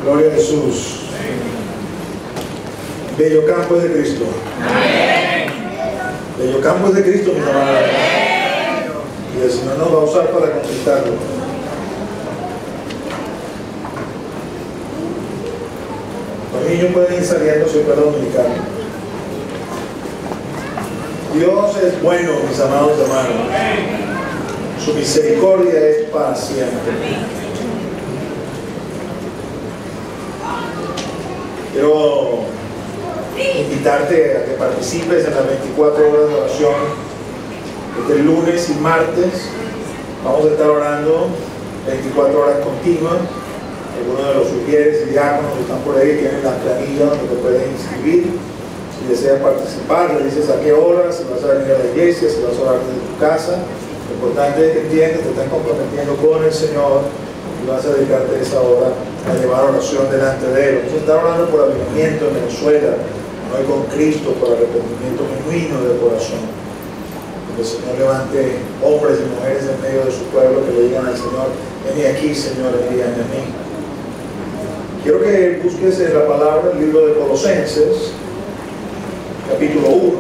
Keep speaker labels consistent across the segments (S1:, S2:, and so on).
S1: Gloria a Jesús. Bello campo es de Cristo. Bello campo es de Cristo, mis amados. Y el Señor nos va a usar para conquistarlo. Los niños pueden ir saliendo sin escuela dominicana. Dios es bueno, mis amados hermanos. Su misericordia es para siempre. Quiero invitarte a que participes en las 24 horas de oración. Desde el lunes y martes vamos a estar orando 24 horas continuas. Algunos de los sugieres y diáconos que están por ahí tienen las planillas donde te pueden inscribir. Si deseas participar, le dices a qué hora, si vas a venir a la iglesia, si vas a orar desde tu casa. Lo importante es que entiendas, te estás comprometiendo con el Señor y vas a dedicarte esa hora a llevar oración delante de Él. Vamos a estar orando por avivamiento en Venezuela, no hay con Cristo, por arrepentimiento genuino del corazón. Que el Señor levante hombres y mujeres en medio de su pueblo que le digan al Señor: ven aquí, Señor, envíame a mí. Quiero que busques en la palabra el libro de Colosenses, capítulo 1,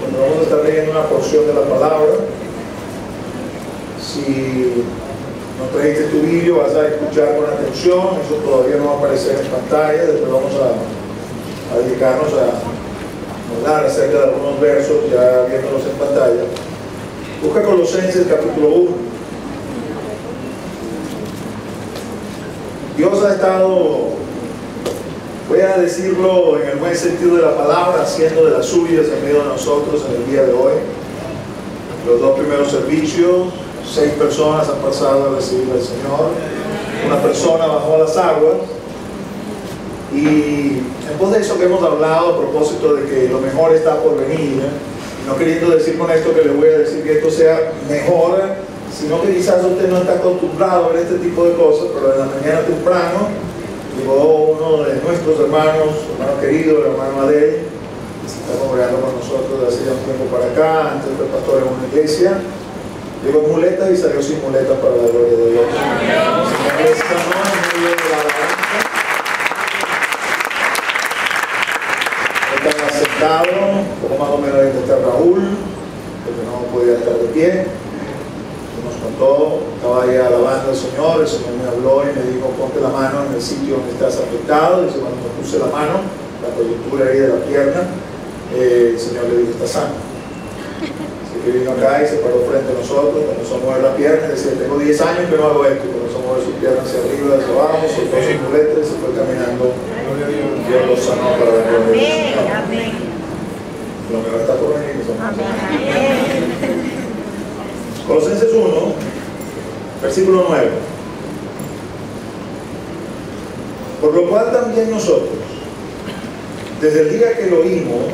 S1: donde vamos a estar leyendo una porción de la palabra. Si no trajiste tu vídeo, vas a escuchar con atención. Eso todavía no va a aparecer en pantalla. Después vamos a dedicarnos a hablar acerca de algunos versos ya viéndolos en pantalla. Busca Colosenses capítulo 1. Dios ha estado, voy a decirlo en el buen sentido de la palabra, haciendo de las suyas en medio de nosotros en el día de hoy. Los dos primeros servicios, 6 personas han pasado a recibir al Señor. Una persona bajó a las aguas. Y en pos de eso que hemos hablado a propósito de que lo mejor está por venir, no queriendo decir con esto que le voy a decir que esto sea mejor, sino que quizás usted no está acostumbrado a ver este tipo de cosas, pero en la mañana temprano llegó uno de nuestros hermanos, hermano querido, el hermano Adel, que se está congregando con nosotros desde hace ya un tiempo para acá. Antes fue pastor en una iglesia. Llegó en muletas y salió sin muletas para la gloria de Dios. Están sentados, como más o menos ahí está Raúl, porque no podía estar de pie. Nos contó, estaba ahí alabando al Señor. El Señor me habló y me dijo: ponte la mano en el sitio donde estás afectado. Dice: cuando me puse la mano, la coyuntura ahí de la pierna, el Señor le dijo: está sano. Que vino acá y se paró frente a nosotros, comenzó a mover la pierna y decía: tengo 10 años que no hago esto. Comenzó a mover sus piernas hacia arriba, hacia abajo, soltó sus muletas y se fue caminando. Dios lo sanó para la gloria del Señor. Lo mejor está por venir. Colosenses 1, versículo 9. Por lo cual también nosotros, desde el día que lo oímos,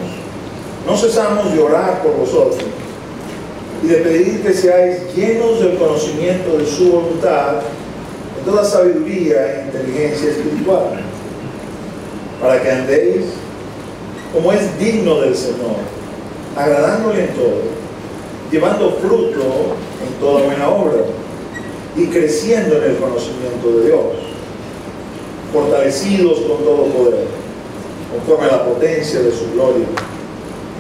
S1: no cesamos de orar por vosotros y de pedir que seáis llenos del conocimiento de su voluntad, en toda sabiduría e inteligencia espiritual, para que andéis como es digno del Señor, agradándole en todo, llevando fruto en toda buena obra y creciendo en el conocimiento de Dios, fortalecidos con todo poder, conforme a la potencia de su gloria,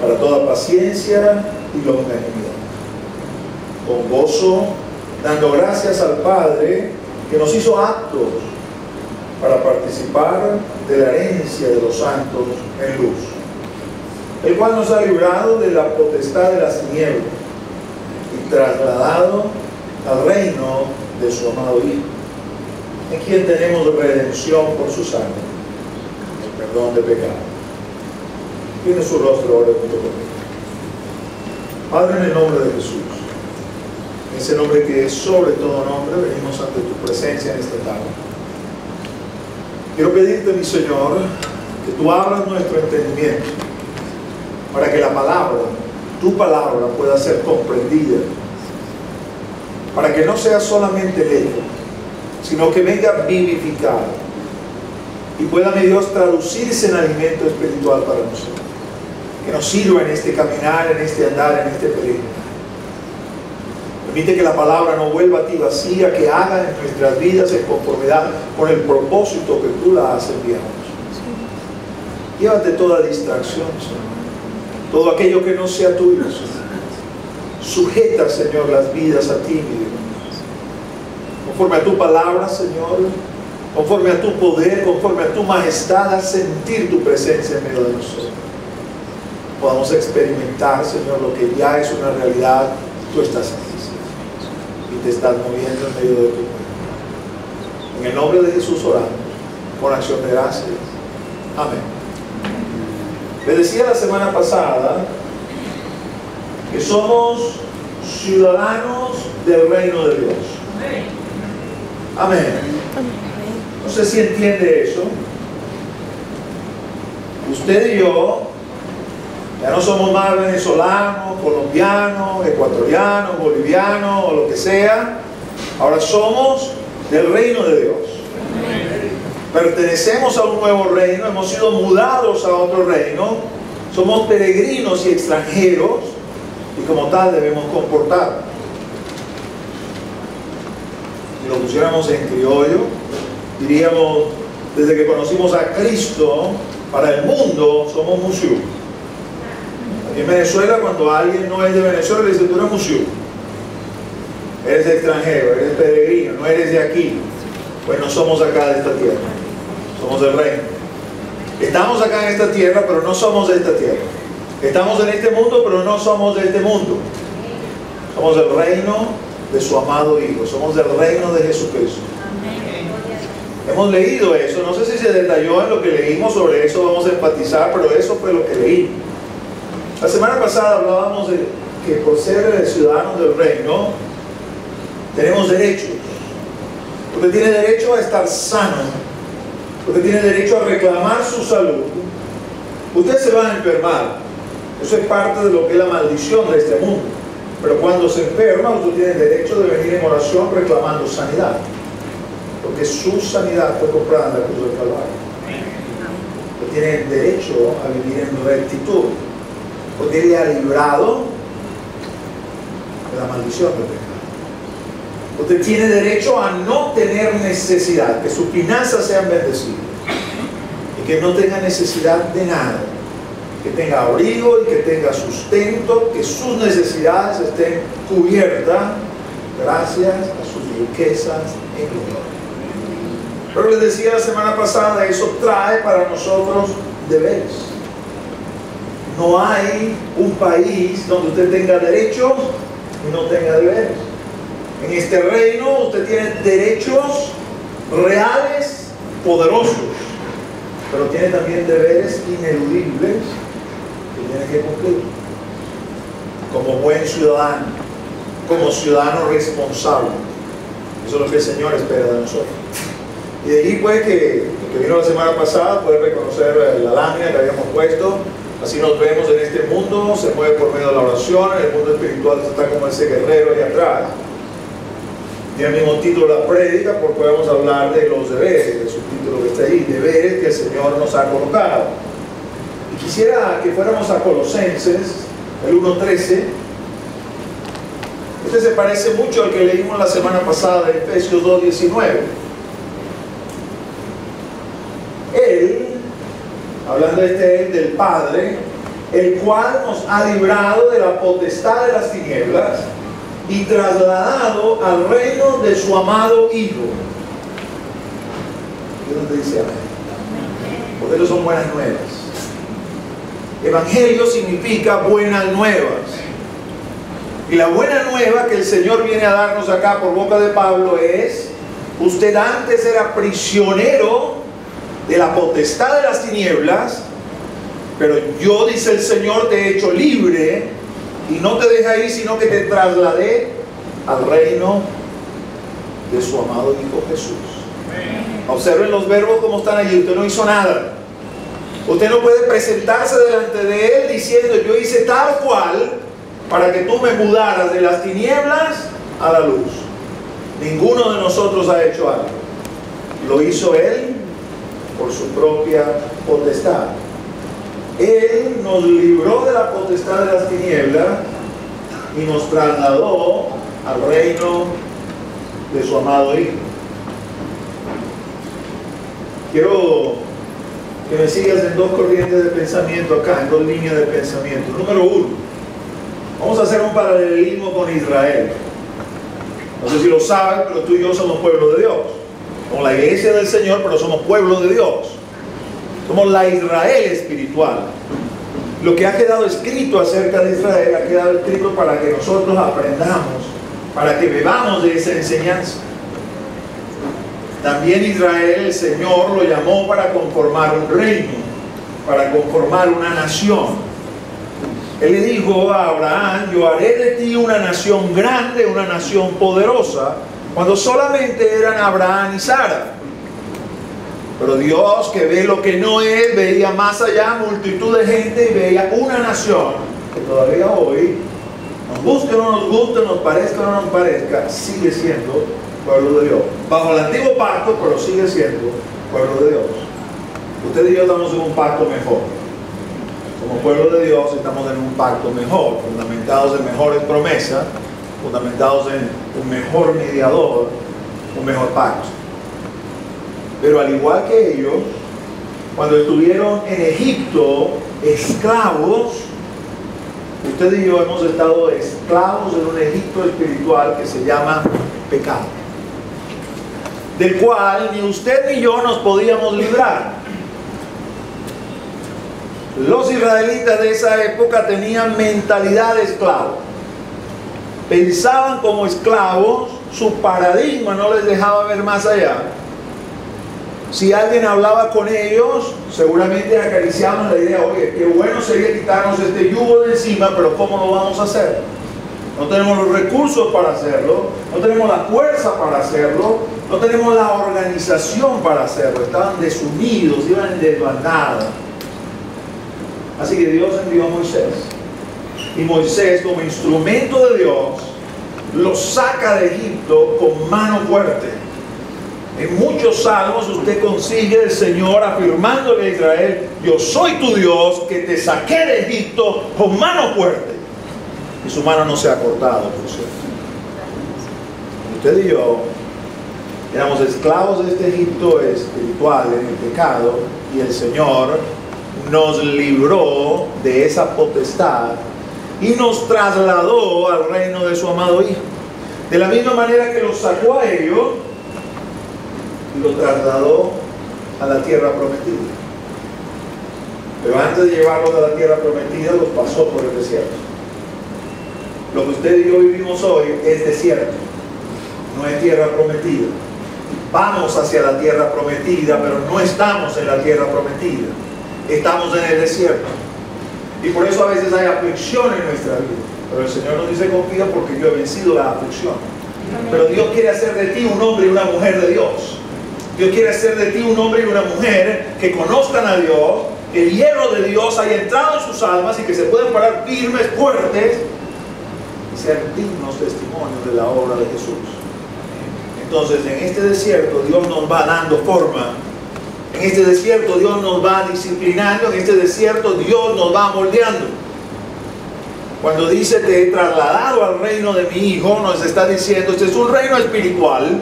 S1: para toda paciencia y longanimidad, con gozo, dando gracias al Padre que nos hizo aptos para participar de la herencia de los santos en luz, el cual nos ha librado de la potestad de las tinieblas y trasladado al reino de su amado Hijo, en quien tenemos redención por su sangre, el perdón de pecados. Tiene su rostro ahora junto conmigo. Padre, en el nombre de Jesús, en ese nombre que es sobre todo nombre, venimos ante tu presencia en esta tarde. Quiero pedirte, mi Señor, que tú abras nuestro entendimiento para que la palabra, tu palabra, pueda ser comprendida, para que no sea solamente leída, sino que venga vivificada y pueda, mi Dios, traducirse en alimento espiritual para nosotros, que nos sirva en este caminar, en este andar, en este peregrinar. Permite que la palabra no vuelva a ti vacía, que haga en nuestras vidas en conformidad con el propósito que tú la has enviado. Llévate toda distracción, Señor. Todo aquello que no sea tuyo, Señor. Sujeta, Señor, las vidas a ti, mi Dios. Conforme a tu palabra, Señor, conforme a tu poder, conforme a tu majestad, haz sentir tu presencia en medio de nosotros. Podamos experimentar, Señor, lo que ya es una realidad. Tú estás aquí, Señor, y te estás moviendo en medio de tu pueblo. En el nombre de Jesús oramos, con acción de gracias. Amén. Les decía la semana pasada que somos ciudadanos del reino de Dios. Amén. No sé si entiende eso. Usted y yo ya no somos más venezolanos, colombianos, ecuatorianos, bolivianos o lo que sea. Ahora somos del reino de Dios. Pertenecemos a un nuevo reino, hemos sido mudados a otro reino, somos peregrinos y extranjeros y como tal debemos comportarnos. Si lo pusiéramos en criollo, diríamos, desde que conocimos a Cristo, para el mundo somos musiú. Aquí en Venezuela, cuando alguien no es de Venezuela, le dice, tú eres musiú, eres extranjero, eres peregrino, no eres de aquí. Pues no somos acá de esta tierra, somos del reino. Estamos acá en esta tierra, pero no somos de esta tierra. Estamos en este mundo, pero no somos de este mundo. Somos del reino de su amado Hijo, somos del reino de Jesucristo. Hemos leído eso, no sé si se detalló en lo que leímos, sobre eso vamos a enfatizar, pero eso fue lo que leí. La semana pasada hablábamos de que por ser ciudadanos del reino tenemos derechos. Usted tiene derecho a estar sano, usted tiene derecho a reclamar su salud. Usted se va a enfermar, eso es parte de lo que es la maldición de este mundo, pero cuando se enferma usted tiene derecho de venir en oración reclamando sanidad, porque su sanidad fue comprada en la cruz del Calvario. Usted tiene derecho a vivir en rectitud, porque Él le ha librado de la maldición del pecado. Usted tiene derecho a no tener necesidad, que sus finanzas sean bendecidas y que no tenga necesidad de nada, que tenga abrigo y que tenga sustento, que sus necesidades estén cubiertas gracias a sus riquezas en gloria. Pero les decía la semana pasada, eso trae para nosotros deberes. No hay un país donde usted tenga derechos y no tenga deberes. En este reino usted tiene derechos reales, poderosos, pero tiene también deberes ineludibles que tiene que cumplir como buen ciudadano, como ciudadano responsable. Eso es lo que el Señor espera de nosotros. Y de ahí pues que vino la semana pasada, puede reconocer la lámina que habíamos puesto. Así nos vemos en este mundo, se mueve por medio de la oración. En el mundo espiritual está como ese guerrero ahí atrás. Tiene el mismo título de la prédica, porque vamos a hablar de los deberes, de su título que está ahí, deberes que el Señor nos ha colocado. Y quisiera que fuéramos a Colosenses, el 1:13. Este se parece mucho al que leímos la semana pasada de Efesios 2:19. Él, hablando de Él, del Padre, el cual nos ha librado de la potestad de las tinieblas y trasladado al reino de su amado Hijo. ¿Y dónde dice amén? Porque ellos son buenas nuevas. Evangelio significa buenas nuevas. Y la buena nueva que el Señor viene a darnos acá por boca de Pablo es: usted antes era prisionero de la potestad de las tinieblas, pero yo, dice el Señor, te he hecho libre y no te dejé ahí, sino que te trasladé al reino de su amado Hijo Jesús. Observen los verbos como están allí. Usted no hizo nada. Usted no puede presentarse delante de Él diciendo: yo hice tal cual para que tú me mudaras de las tinieblas a la luz. Ninguno de nosotros ha hecho algo. Lo hizo Él por su propia potestad. Él nos libró de la potestad de las tinieblas y nos trasladó al reino de su amado Hijo. Quiero que me sigas en dos corrientes de pensamiento acá, en dos líneas de pensamiento. Número uno, vamos a hacer un paralelismo con Israel. No sé si lo sabes, pero tú y yo somos pueblo de Dios. Somos la iglesia del Señor, pero somos pueblo de Dios. Somos la Israel espiritual. Lo que ha quedado escrito acerca de Israel ha quedado escrito para que nosotros aprendamos, para que bebamos de esa enseñanza. También Israel, el Señor lo llamó para conformar un reino, para conformar una nación. Él le dijo a Abraham: yo haré de ti una nación grande, una nación poderosa, cuando solamente eran Abraham y Sara. Pero Dios, que ve lo que no es, veía más allá, multitud de gente, y veía una nación que todavía hoy, nos guste o no nos guste, nos parezca o no nos parezca, sigue siendo pueblo de Dios. Bajo el antiguo pacto, pero sigue siendo pueblo de Dios. Usted y yo estamos en un pacto mejor. Como pueblo de Dios estamos en un pacto mejor, fundamentados en mejores promesas, fundamentados en un mejor mediador, un mejor pacto. Pero al igual que ellos, cuando estuvieron en Egipto esclavos, usted y yo hemos estado esclavos en un Egipto espiritual que se llama pecado, del cual ni usted ni yo nos podíamos librar. Los israelitas de esa época tenían mentalidad de esclavo. Pensaban como esclavos, su paradigma no les dejaba ver más allá. Si alguien hablaba con ellos, seguramente acariciaban la idea: oye, qué bueno sería quitarnos este yugo de encima, pero ¿cómo lo vamos a hacer? No tenemos los recursos para hacerlo, no tenemos la fuerza para hacerlo, no tenemos la organización para hacerlo. Estaban desunidos, iban en desbandada. Así que Dios envió a Moisés. Y Moisés, como instrumento de Dios, los saca de Egipto con mano fuerte. En muchos salmos usted consigue el Señor afirmándole a Israel: yo soy tu Dios que te saqué de Egipto con mano fuerte. Y su mano no se ha cortado, por cierto. Usted y yo éramos esclavos de este Egipto espiritual, en el pecado, y el Señor nos libró de esa potestad y nos trasladó al reino de su amado Hijo. De la misma manera que los sacó a ellos, y lo trasladó a la tierra prometida. Pero antes de llevarlos a la tierra prometida, los pasó por el desierto. Lo que usted y yo vivimos hoy es desierto, no es tierra prometida. Vamos hacia la tierra prometida, pero no estamos en la tierra prometida. Estamos en el desierto. Y por eso a veces hay aflicción en nuestra vida. Pero el Señor nos dice: confía, porque yo he vencido la aflicción. Pero Dios quiere hacer de ti un hombre y una mujer de Dios. Dios quiere hacer de ti un hombre y una mujer que conozcan a Dios, que el hierro de Dios haya entrado en sus almas y que se puedan parar firmes, fuertes y ser dignos testimonios de la obra de Jesús. Entonces, en este desierto Dios nos va dando forma. En este desierto Dios nos va disciplinando. En este desierto Dios nos va moldeando. Cuando dice: te he trasladado al reino de mi Hijo, nos está diciendo: este es un reino espiritual,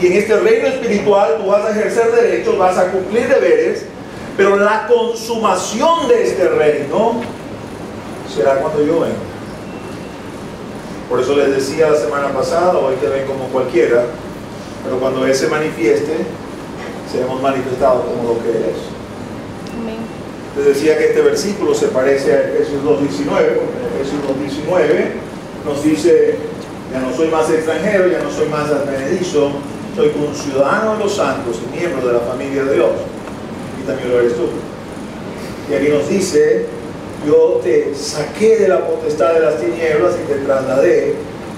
S1: y en este reino espiritual tú vas a ejercer derechos, vas a cumplir deberes, pero la consumación de este reino será cuando yo venga. Por eso les decía la semana pasada: hoy te ven como cualquiera, pero cuando Él se manifieste, seremos manifestados como lo que Él es. Amén. Les decía que este versículo se parece a Efesios 2:19, porque en Efesios 2:19 nos dice: ya no soy más extranjero, ya no soy más advenedizo, soy conciudadano de los santos y miembro de la familia de Dios. Y también lo eres tú. Y aquí nos dice: yo te saqué de la potestad de las tinieblas y te trasladé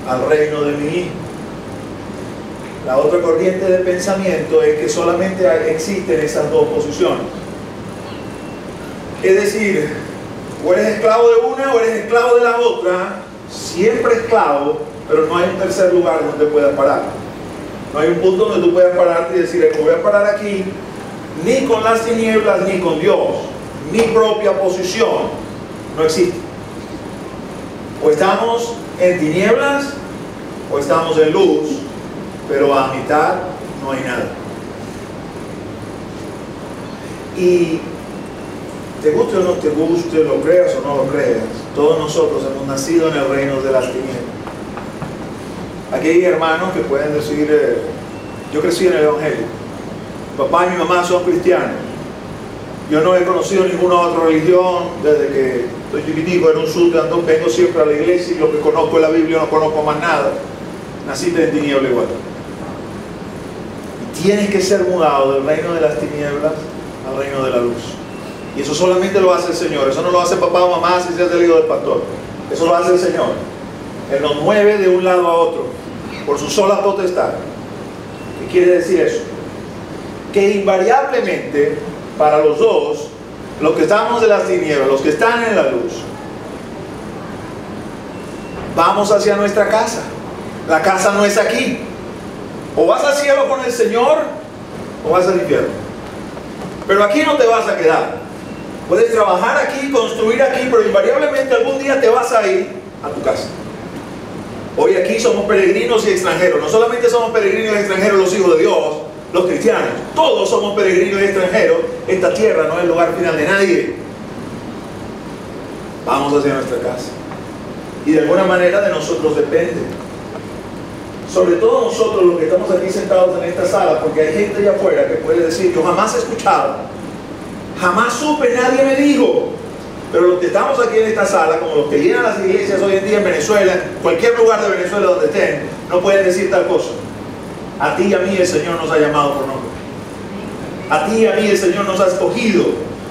S1: al reino de mi Hijo. La otra corriente de pensamiento es que solamente existen esas dos posiciones. Es decir, o eres esclavo de una o eres esclavo de la otra. Siempre esclavo, pero no hay un tercer lugar donde puedas parar. No hay un punto donde tú puedas pararte y decir: me voy a parar aquí, ni con las tinieblas ni con Dios. Mi propia posición no existe. O estamos en tinieblas o estamos en luz, pero a mitad no hay nada. Y te guste o no te guste, lo creas o no lo creas, todos nosotros hemos nacido en el reino de las tinieblas. Aquí hay hermanos que pueden decir, yo crecí en el Evangelio, mi papá y mi mamá son cristianos, yo no he conocido ninguna otra religión desde que estoy chiquitico, en un sultán, vengo siempre a la iglesia y lo que conozco es la Biblia, no conozco más nada. Naciste en tiniebla igual. Y tienes que ser mudado del reino de las tinieblas al reino de la luz. Y eso solamente lo hace el Señor. Eso no lo hace papá o mamá si se hace el hijo del pastor. Eso lo hace el Señor. Él nos mueve de un lado a otro por su sola potestad. ¿Qué quiere decir eso? Que invariablemente para los dos, los que estamos de las tinieblas, los que están en la luz, vamos hacia nuestra casa. La casa no es aquí. O vas al cielo con el Señor o vas al infierno. Pero aquí no te vas a quedar. Puedes trabajar aquí, construir aquí, pero invariablemente algún día te vas a ir a tu casa. Hoy aquí somos peregrinos y extranjeros. No solamente somos peregrinos y extranjeros los hijos de Dios, los cristianos. Todos somos peregrinos y extranjeros. Esta tierra no es el lugar final de nadie. Vamos hacia nuestra casa. Y de alguna manera de nosotros depende. Sobre todo nosotros los que estamos aquí sentados en esta sala, porque hay gente allá afuera que puede decir, yo jamás he escuchado, jamás supe, nadie me dijo. Pero los que estamos aquí en esta sala, como los que llenan las iglesias hoy en día en Venezuela, cualquier lugar de Venezuela donde estén, no pueden decir tal cosa. A ti y a mí el Señor nos ha llamado por nombre. A ti y a mí el Señor nos ha escogido.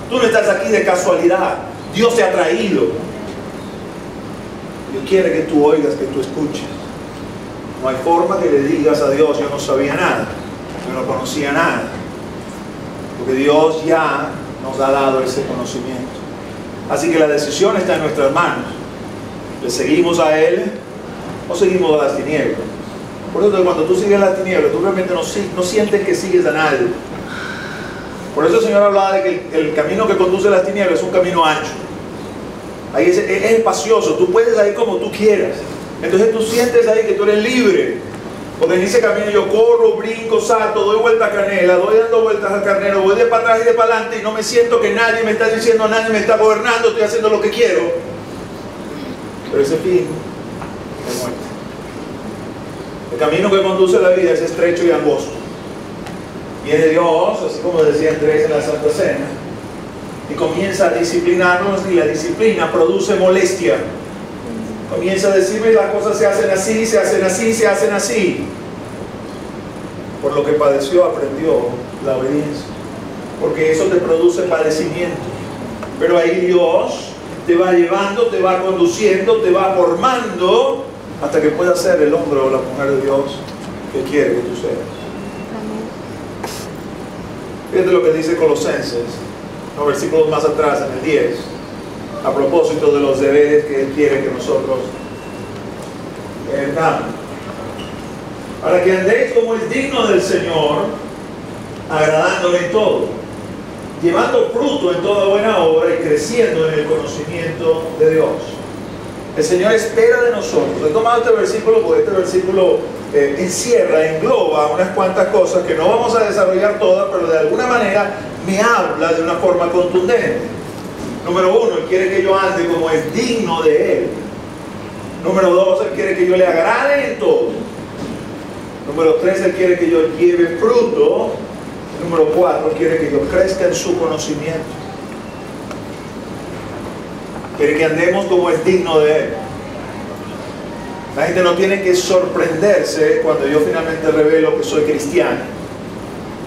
S1: Tú no estás aquí de casualidad. Dios te ha traído. Dios quiere que tú oigas, que tú escuches. No hay forma que le digas a Dios, yo no sabía nada, yo no conocía nada. Porque Dios ya nos ha dado ese conocimiento. Así que la decisión está en nuestras manos. ¿Le seguimos a Él o seguimos a las tinieblas? Por eso cuando tú sigues las tinieblas, tú realmente no sientes que sigues a nadie. Por eso el Señor hablaba de que el camino que conduce a las tinieblas es un camino ancho. Ahí es espacioso, tú puedes ir como tú quieras. Entonces tú sientes ahí que tú eres libre. Porque en ese camino yo corro, brinco, salto, doy vuelta a canela, doy dando vueltas al carnero, voy de para atrás y de para adelante y no me siento que nadie me está diciendo, nadie me está gobernando, estoy haciendo lo que quiero. Pero ese fin es muerte. El camino que conduce a la vida es estrecho y angosto. Viene Dios, así como decía Andrés en la Santa Cena, y comienza a disciplinarnos, y la disciplina produce molestia. Comienza a decirme las cosas se hacen así, se hacen así, se hacen así. Por lo que padeció, aprendió la obediencia. Porque eso te produce padecimiento. Pero ahí Dios te va llevando, te va conduciendo, te va formando hasta que puedas ser el hombre o la mujer de Dios que quiere que tú seas. Fíjate lo que dice Colosenses, unos versículos más atrás, en el 10. A propósito de los deberes que Él quiere que nosotros hagamos. Para que andéis como es digno del Señor, agradándole en todo, llevando fruto en toda buena obra y creciendo en el conocimiento de Dios. El Señor espera de nosotros. He tomado este versículo porque este versículo encierra, engloba unas cuantas cosas que no vamos a desarrollar todas, pero de alguna manera me habla de una forma contundente. Número 1, Él quiere que yo ande como es digno de Él. Número 2, Él quiere que yo le agrade en todo. Número 3, Él quiere que yo lleve fruto. Número 4, Él quiere que yo crezca en su conocimiento. Quiere que andemos como es digno de Él. La gente no tiene que sorprenderse cuando yo finalmente revelo que soy cristiano.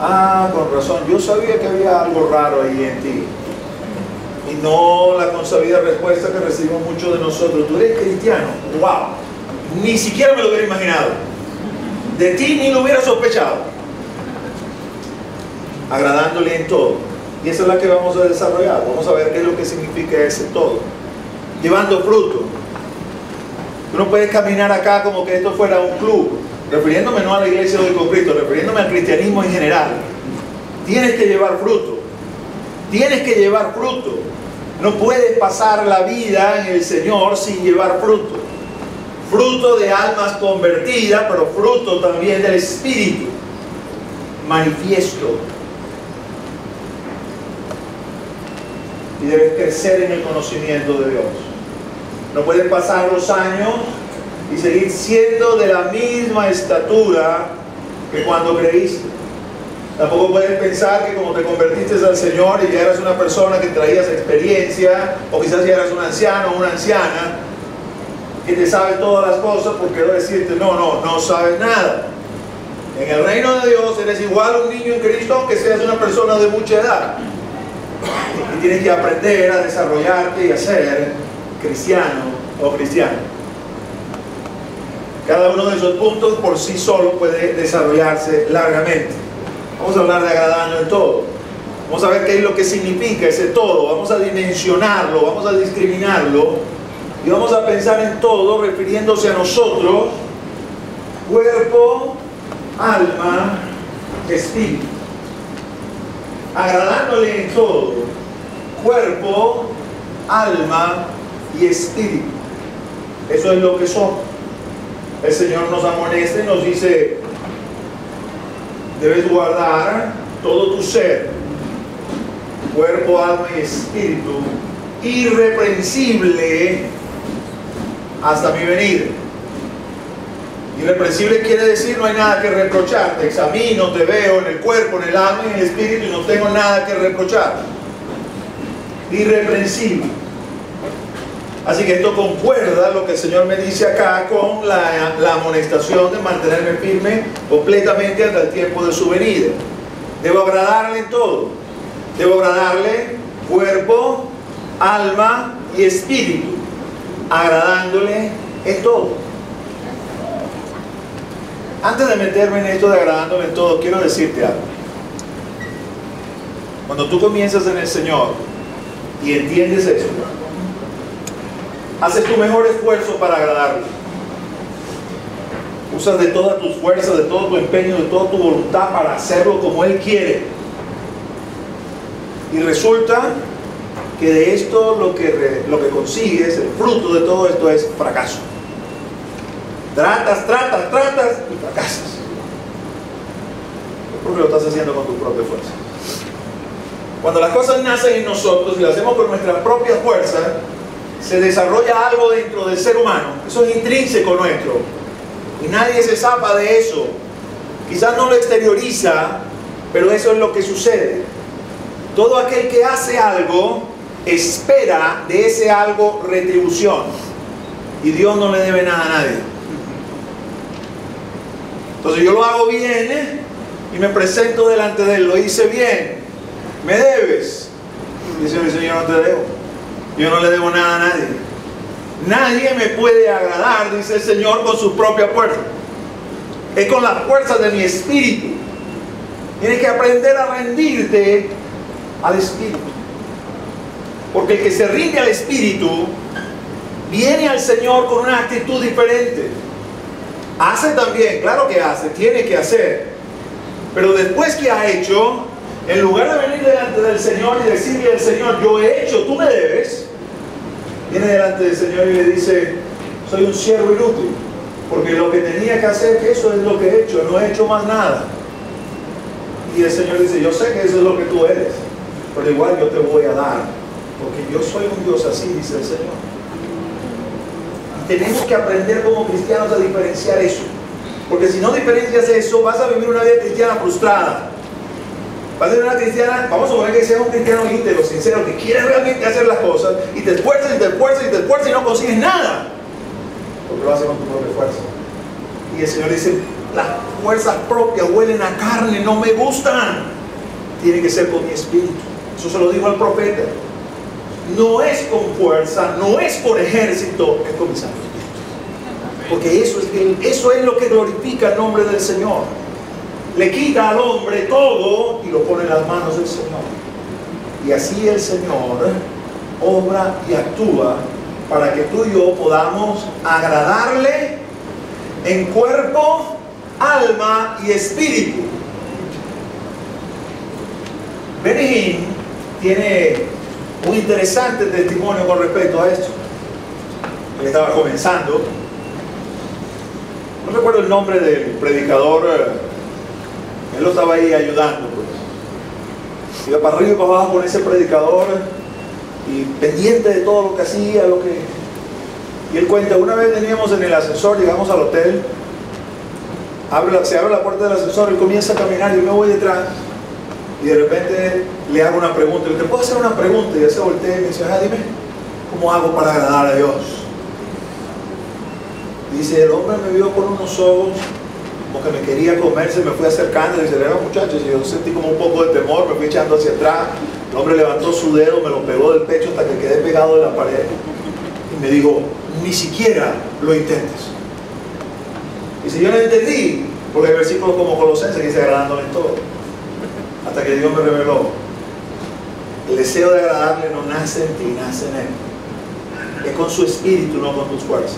S1: Ah, con razón, yo sabía que había algo raro ahí en ti. Y no la consabida respuesta que recibimos muchos de nosotros. Tú eres cristiano. ¡Wow! Ni siquiera me lo hubiera imaginado. De ti ni lo hubiera sospechado. Agradándole en todo. Y esa es la que vamos a desarrollar. Vamos a ver qué es lo que significa ese todo. Llevando fruto. Tú no puedes caminar acá como que esto fuera un club. Refiriéndome no a la iglesia de Cristo, refiriéndome al cristianismo en general. Tienes que llevar fruto. Tienes que llevar fruto. No puedes pasar la vida en el Señor sin llevar fruto. fruto de almas convertidas, pero fruto también del Espíritu, manifiesto. Y debes crecer en el conocimiento de Dios. No pueden pasar los años y seguir siendo de la misma estatura que cuando creíste. Tampoco puedes pensar que como te convertiste al Señor y ya eras una persona que traías experiencia, o quizás ya eras un anciano o una anciana que te sabe todas las cosas, porque debo decirte, no sabes nada. En el reino de Dios eres igual a un niño en Cristo, aunque seas una persona de mucha edad. Y tienes que aprender a desarrollarte y a ser cristiano o cristiana. Cada uno de esos puntos por sí solo puede desarrollarse largamente. Vamos a hablar de agradando en todo. Vamos a ver qué es lo que significa ese todo. Vamos a dimensionarlo, vamos a discriminarlo y vamos a pensar en todo refiriéndose a nosotros: cuerpo, alma, espíritu. Agradándole en todo: cuerpo, alma y espíritu. Eso es lo que somos. El Señor nos amonesta y nos dice: debes guardar todo tu ser, cuerpo, alma y espíritu, irreprensible hasta mi venida. Irreprensible quiere decir no hay nada que reprochar. Te examino, te veo en el cuerpo, en el alma y en el espíritu y no tengo nada que reprochar. Irreprensible. Así que esto concuerda lo que el Señor me dice acá con la amonestación de mantenerme firme completamente hasta el tiempo de su venida. Debo agradarle en todo. Debo agradarle cuerpo, alma y espíritu. Agradándole en todo. Antes de meterme en esto de agradándole en todo, quiero decirte algo. Cuando tú comienzas en el Señor y entiendes eso, haces tu mejor esfuerzo para agradarle. Usas de todas tus fuerzas, de todo tu empeño, de toda tu voluntad para hacerlo como Él quiere. Y resulta que de esto lo que consigues, el fruto de todo esto es fracaso. Tratas y fracasas. Porque lo estás haciendo con tu propia fuerza. Cuando las cosas nacen en nosotros y las hacemos con nuestra propia fuerza, se desarrolla algo dentro del ser humano. Eso es intrínseco nuestro y nadie se zapa de eso. Quizás no lo exterioriza, pero eso es lo que sucede. Todo aquel que hace algo espera de ese algo retribución, y Dios no le debe nada a nadie. Entonces yo lo hago bien y me presento delante de Él. Lo hice bien, me debes. Dice el Señor: no te debo. Yo no le debo nada a nadie. Nadie me puede agradar, dice el Señor, con su propia fuerza. Es con las fuerzas de mi espíritu. Tienes que aprender a rendirte al espíritu. Porque el que se rinde al espíritu viene al Señor con una actitud diferente. Hace también, claro que hace, tiene que hacer. Pero después que ha hecho, en lugar de venir delante del Señor y decirle al Señor: yo he hecho, tú me debes, viene delante del Señor y le dice: soy un siervo inútil, porque lo que tenía que hacer, eso es lo que he hecho, no he hecho más nada. Y el Señor dice: yo sé que eso es lo que tú eres, pero igual yo te voy a dar, porque yo soy un Dios así, dice el Señor. Y tenemos que aprender como cristianos a diferenciar eso, porque si no diferencias eso, vas a vivir una vida cristiana frustrada. Vas a ser una cristiana, vamos a suponer que seas un cristiano íntegro, sincero, que quiere realmente hacer las cosas, y te esfuerzas y te esfuerzas y te esfuerzas y no consigues nada, porque lo haces con tu propia fuerza. Y el Señor dice: las fuerzas propias huelen a carne, no me gustan. Tiene que ser con mi espíritu. Eso se lo dijo al profeta. No es con fuerza, no es por ejército, es con mi Santo Espíritu. Porque eso es lo que glorifica el nombre del Señor. Le quita al hombre todo y lo pone en las manos del Señor. Y así el Señor obra y actúa para que tú y yo podamos agradarle en cuerpo, alma y espíritu. Benny Hinn tiene un interesante testimonio con respecto a esto. Él estaba comenzando no recuerdo el nombre del predicador, él lo estaba ahí ayudando, pues. Iba para arriba y para abajo con ese predicador y pendiente de todo lo que hacía, y él cuenta, una vez veníamos en el ascensor, llegamos al hotel, se abre la puerta del ascensor, él comienza a caminar y yo me voy detrás y de repente le hago una pregunta, ¿te puedo hacer una pregunta? Y él se voltea y me dice, dime, ¿cómo hago para agradar a Dios? Dice, el hombre me vio con unos ojos como que me quería comer, se me fue acercando y dice, era muchachos, y yo sentí como un poco de temor, me fui echando hacia atrás, el hombre levantó su dedo, me lo pegó del pecho hasta que quedé pegado de la pared y me dijo, ni siquiera lo intentes. Y si yo no entendí, porque hay versículos como Colosenses que dice agradándole en todo, hasta que Dios me reveló, el deseo de agradarle no nace en ti, nace en Él, es con su espíritu, no con tus fuerzas.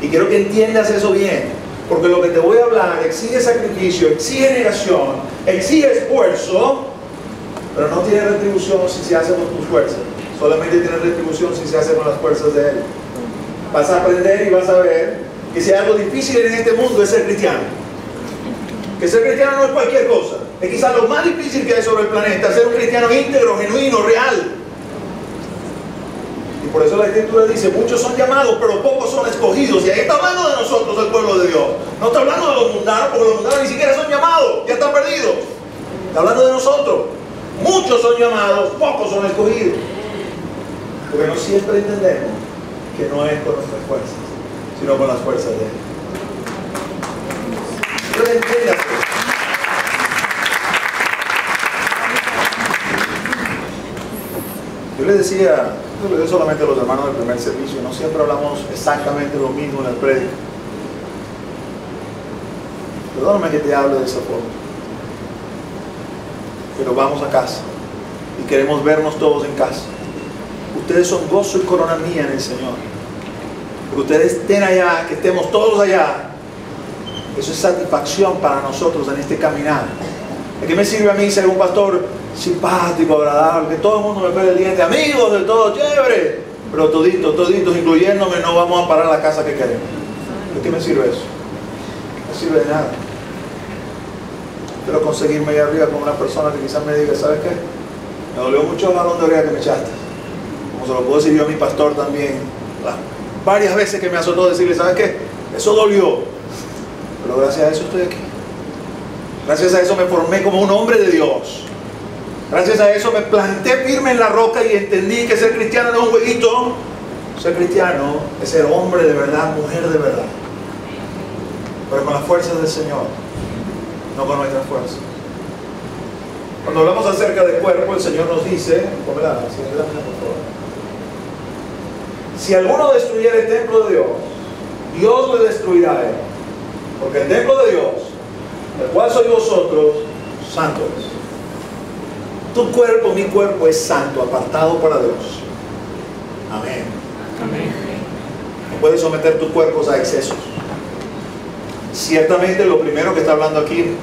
S1: Y quiero que entiendas eso bien, porque lo que te voy a hablar exige sacrificio, exige negación, exige esfuerzo, pero no tiene retribución si se hace con tus fuerzas, solamente tiene retribución si se hace con las fuerzas de Él. Vas a aprender y vas a ver que si hay algo difícil en este mundo es ser cristiano, que ser cristiano no es cualquier cosa, es quizás lo más difícil que hay sobre el planeta, ser un cristiano íntegro, genuino, real. Y por eso la Escritura dice, muchos son llamados, pero pocos son escogidos. Y ahí está hablando de nosotros, el pueblo de Dios. No está hablando de los mundanos, porque los mundanos ni siquiera son llamados, ya están perdidos. Está hablando de nosotros. Muchos son llamados, pocos son escogidos. Porque no siempre entendemos que no es con nuestras fuerzas, sino con las fuerzas de Él. Pero entiéndase. Yo les decía, solamente a los hermanos del primer servicio, no siempre hablamos exactamente lo mismo en el prédico. Perdóname que te hable de esa forma, pero vamos a casa y queremos vernos todos en casa. Ustedes son gozo y corona mía en el Señor. Que ustedes estén allá, que estemos todos allá, eso es satisfacción para nosotros en este caminar. ¿De qué me sirve a mí ser un pastor simpático, agradable, que todo el mundo me pele el diente, amigos de todo, chévere, pero toditos, incluyéndome, no vamos a parar la casa que queremos? ¿De qué me sirve eso? No sirve de nada. Quiero conseguirme ahí arriba con una persona que quizás me diga, ¿sabes qué? Me dolió mucho el balón de oreja que me echaste. Como se lo puedo decir yo a mi pastor también, varias veces que me azotó, decirle, ¿sabes qué? Eso dolió, pero gracias a eso estoy aquí. Gracias a eso me formé como un hombre de Dios. Gracias a eso me planté firme en la roca y entendí que ser cristiano no es un jueguito. Ser cristiano es ser hombre de verdad, mujer de verdad, pero con las fuerzas del Señor, no con nuestras fuerzas. Cuando hablamos acerca del cuerpo, el Señor nos dice, por favor, si alguno destruyera el templo de Dios, Dios le destruirá a él, porque el templo de Dios, el cual sois vosotros, santo es. Tu cuerpo, mi cuerpo es santo, apartado para Dios. Amén. Amén. No puedes someter tus cuerpos a excesos. Ciertamente lo primero que está hablando aquí en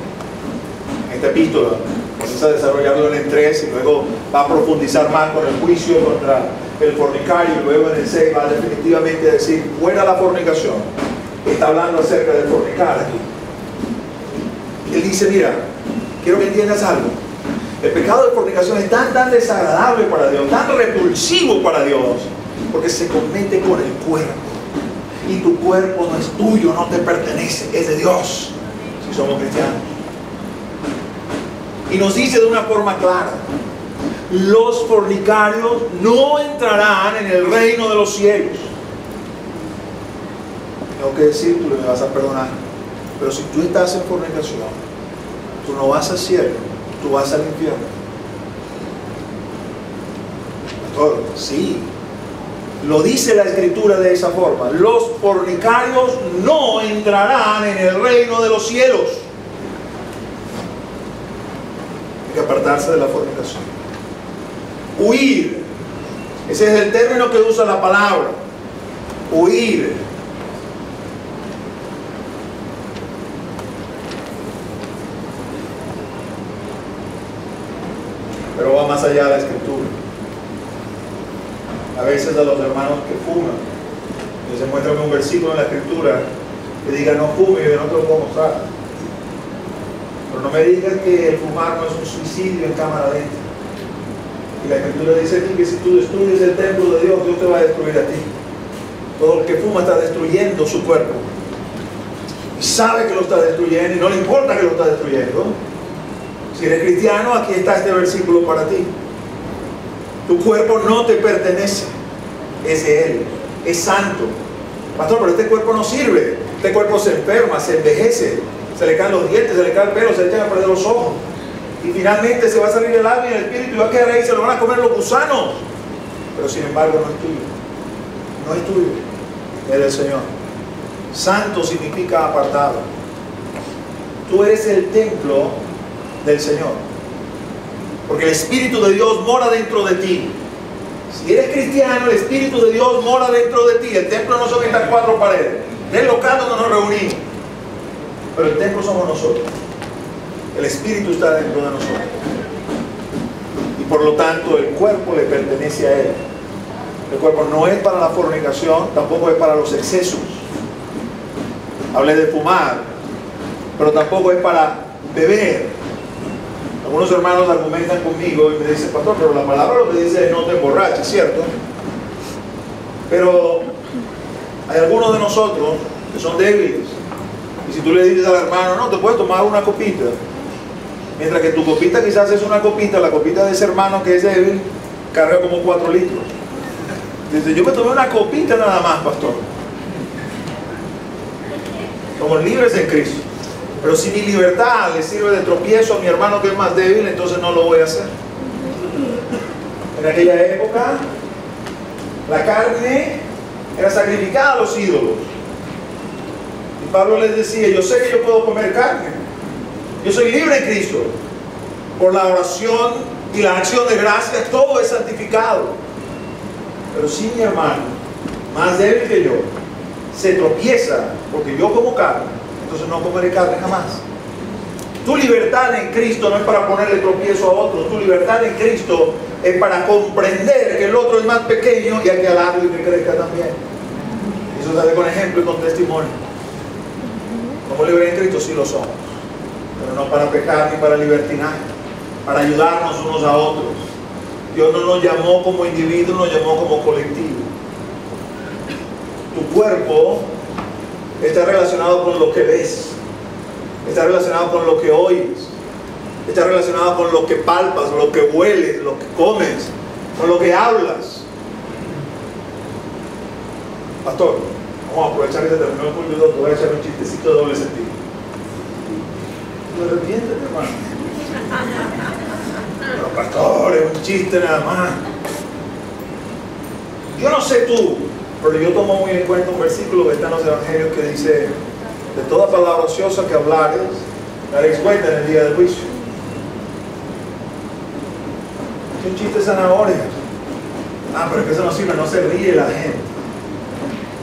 S1: esta epístola, comienza a desarrollarlo en el 3 y luego va a profundizar más con el juicio contra el fornicario, y luego en el 6 va definitivamente a decir fuera la fornicación. Está hablando acerca del fornicar aquí. Él dice, mira, quiero que entiendas algo. El pecado de fornicación es tan desagradable para Dios, tan repulsivo para Dios, porque se comete con el cuerpo. Y tu cuerpo no es tuyo, no te pertenece, es de Dios, si somos cristianos. Y nos dice de una forma clara, los fornicarios no entrarán en el reino de los cielos. Tengo que decir, tú me vas a perdonar, pero si tú estás en fornicación, tú no vas al cielo, tú vas al infierno. Pastor, sí, lo dice la Escritura de esa forma. Los fornicarios no entrarán en el reino de los cielos. Hay que apartarse de la fornicación. Huir. Ese es el término que usa la palabra. Huir. Pero va más allá de la Escritura. A veces a los hermanos que fuman les muestran un versículo en la Escritura que diga no fume, yo no te lo puedo mostrar. Pero no me digas que el fumar no es un suicidio en cámara lenta. Y la Escritura dice aquí que si tú destruyes el templo de Dios, Dios te va a destruir a ti. Todo el que fuma está destruyendo su cuerpo. Y sabe que lo está destruyendo y no le importa que lo está destruyendo. Si eres cristiano, aquí está este versículo para ti. Tu cuerpo no te pertenece, es de Él, es santo. Pastor, pero este cuerpo no sirve. Este cuerpo se enferma, se envejece, se le caen los dientes, se le cae el pelo, se le echan a perder los ojos. Y finalmente se va a salir el alma y el espíritu y va a quedar ahí, se lo van a comer los gusanos. Pero sin embargo no es tuyo. No es tuyo, es del Señor. Santo significa apartado. Tú eres el templo del Señor, porque el Espíritu de Dios mora dentro de ti. Si eres cristiano, el Espíritu de Dios mora dentro de ti. El templo no son estas cuatro paredes, es el local donde nos reunimos, pero el templo somos nosotros. El Espíritu está dentro de nosotros y por lo tanto el cuerpo le pertenece a Él. El cuerpo no es para la fornicación, tampoco es para los excesos. Hablé de fumar, pero tampoco es para beber. Algunos hermanos argumentan conmigo y me dicen, pastor, pero la palabra lo que dice es no te emborraches, ¿cierto? Pero hay algunos de nosotros que son débiles. Y si tú le dices al hermano, no, te puedes tomar una copita. Mientras que tu copita quizás es una copita, la copita de ese hermano que es débil carga como 4 litros. Dice, yo me tomé una copita nada más, pastor. Somos libres en Cristo. Pero si mi libertad le sirve de tropiezo a mi hermano que es más débil, entonces no lo voy a hacer. En aquella época, la carne era sacrificada a los ídolos. Y Pablo les decía, yo sé que yo puedo comer carne. Yo soy libre en Cristo. Por la oración y la acción de gracias, todo es santificado. Pero si mi hermano, más débil que yo, se tropieza porque yo como carne, entonces no comeré carne jamás. Tu libertad en Cristo no es para ponerle tropiezo a otro. Tu libertad en Cristo es para comprender que el otro es más pequeño y hay que alarlo y que crezca también. Eso se hace con ejemplo y con testimonio. Como libres en Cristo sí lo somos, pero no para pecar ni para libertinaje, para ayudarnos unos a otros. Dios no nos llamó como individuo, nos llamó como colectivo. Tu cuerpo está relacionado con lo que ves, está relacionado con lo que oyes, está relacionado con lo que palpas, lo que hueles, lo que comes, con lo que hablas. Pastor, vamos a aprovechar que se terminó el culto, te voy a echar un chistecito de doble sentido. No arrepiéntete, hermano. Pero pastor, es un chiste nada más. Yo no sé tú, pero yo tomo muy en cuenta un versículo que está en los evangelios que dice, de toda palabra ociosa que hablares, daréis cuenta en el día del juicio. Es un chiste de zanahoria. Pero es que eso no sirve, no se ríe la gente.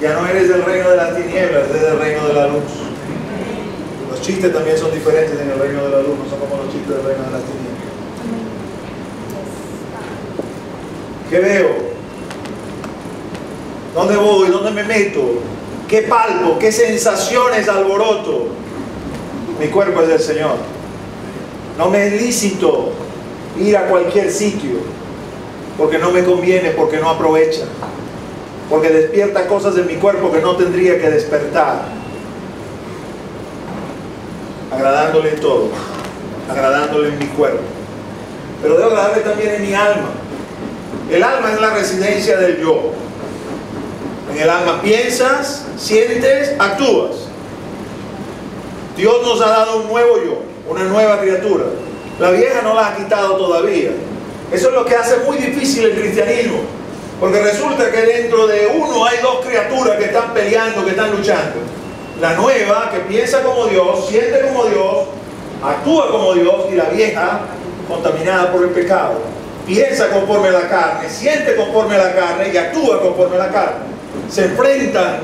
S1: Ya no eres del reino de las tinieblas, eres del reino de la luz. Los chistes también son diferentes en el reino de la luz, no son como los chistes del reino de las tinieblas. ¿Qué veo? ¿Dónde voy? ¿Dónde me meto? ¿Qué palpo? ¿Qué sensaciones alboroto? Mi cuerpo es del Señor. No me es lícito ir a cualquier sitio porque no me conviene, porque no aprovecha, porque despierta cosas en mi cuerpo que no tendría que despertar. Agradándole en todo, agradándole en mi cuerpo, pero debo agradarle también en mi alma. El alma es la residencia del yo. En el alma piensas, sientes, actúas. Dios nos ha dado un nuevo yo, una nueva criatura. La vieja no la ha quitado todavía. Eso es lo que hace muy difícil el cristianismo, porque resulta que dentro de uno hay dos criaturas que están peleando, que están luchando. La nueva, que piensa como Dios, siente como Dios, actúa como Dios, y la vieja, contaminada por el pecado, piensa conforme a la carne, siente conforme a la carne y actúa conforme a la carne. Se enfrentan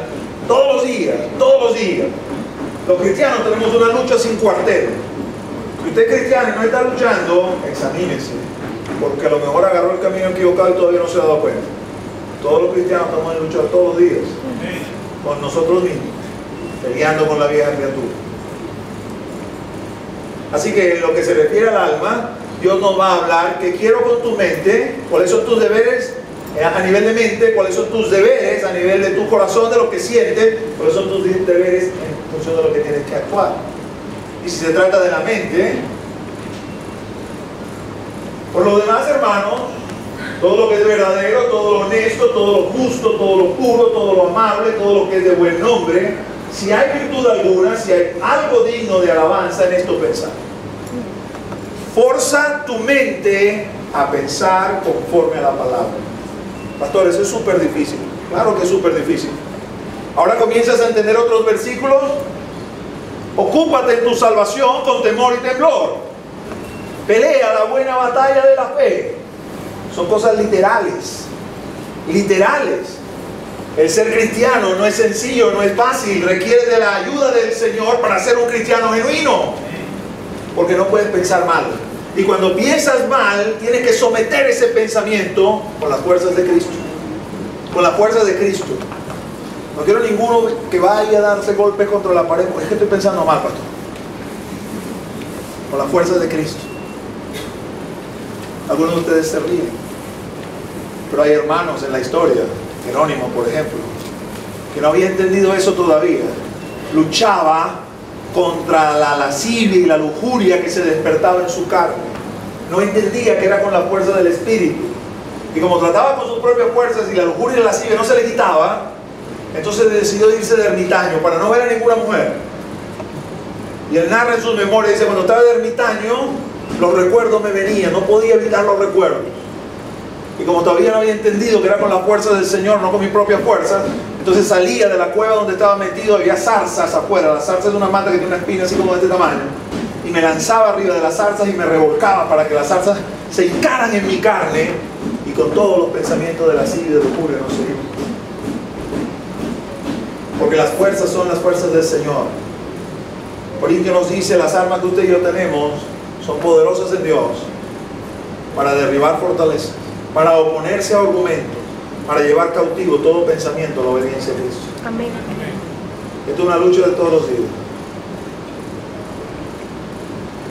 S1: todos los días, todos los días. Los cristianos tenemos una lucha sin cuartel. Si usted es cristiano y no está luchando, examínese, porque a lo mejor agarró el camino equivocado y todavía no se ha dado cuenta. Todos los cristianos estamos en lucha todos los días con nosotros mismos. peleando con la vieja criatura. Así que en lo que se refiere al alma, Dios nos va a hablar que quiero con tu mente, cuáles son tus deberes a nivel de mente, cuáles son tus deberes a nivel de tu corazón, de lo que sientes, cuáles son tus deberes en función de lo que tienes que actuar. Y si se trata de la mente, por lo demás, hermanos, todo lo que es verdadero, todo lo honesto, todo lo justo, todo lo puro, todo lo amable, todo lo que es de buen nombre, si hay virtud alguna, si hay algo digno de alabanza, en esto pensar. Forza tu mente a pensar conforme a la palabra. Pastor, eso es súper difícil. Claro que es súper difícil. Ahora comienzas a entender otros versículos. Ocúpate en tu salvación con temor y temblor. Pelea la buena batalla de la fe. Son cosas literales. Literales. El ser cristiano no es sencillo, no es fácil. Requiere de la ayuda del Señor para ser un cristiano genuino. Porque no puedes pensar mal. Y cuando piensas mal, tienes que someter ese pensamiento con las fuerzas de Cristo. Con las fuerzas de Cristo. No quiero ninguno que vaya a darse golpes contra la pared, porque es que estoy pensando mal, pastor. Con las fuerzas de Cristo. Algunos de ustedes se ríen. Pero hay hermanos en la historia, Jerónimo, por ejemplo, que no había entendido eso todavía. Luchaba contra la lascivia y la lujuria que se despertaba en su carne. No entendía que era con la fuerza del Espíritu. Y como trataba con sus propias fuerzas y la lujuria y la lascivia no se le quitaba, entonces decidió irse de ermitaño para no ver a ninguna mujer. Y él narra en sus memorias, dice, cuando estaba de ermitaño, los recuerdos me venían, no podía evitar los recuerdos. Y como todavía no había entendido que era con la fuerza del Señor, no con mi propia fuerza, entonces salía de la cueva donde estaba metido, había zarzas afuera. La zarza es una mata que tiene una espina así como de este tamaño. Y me lanzaba arriba de las zarzas y me revolcaba para que las zarzas se hincaran en mi carne y con todos los pensamientos de lascivia y de locura no se iban. Porque las fuerzas son las fuerzas del Señor. Corintios nos dice, las armas que usted y yo tenemos son poderosas en Dios para derribar fortalezas, para oponerse a argumentos, para llevar cautivo todo pensamiento a la obediencia a Cristo.
S2: Amén.
S1: Esto es una lucha de todos los días.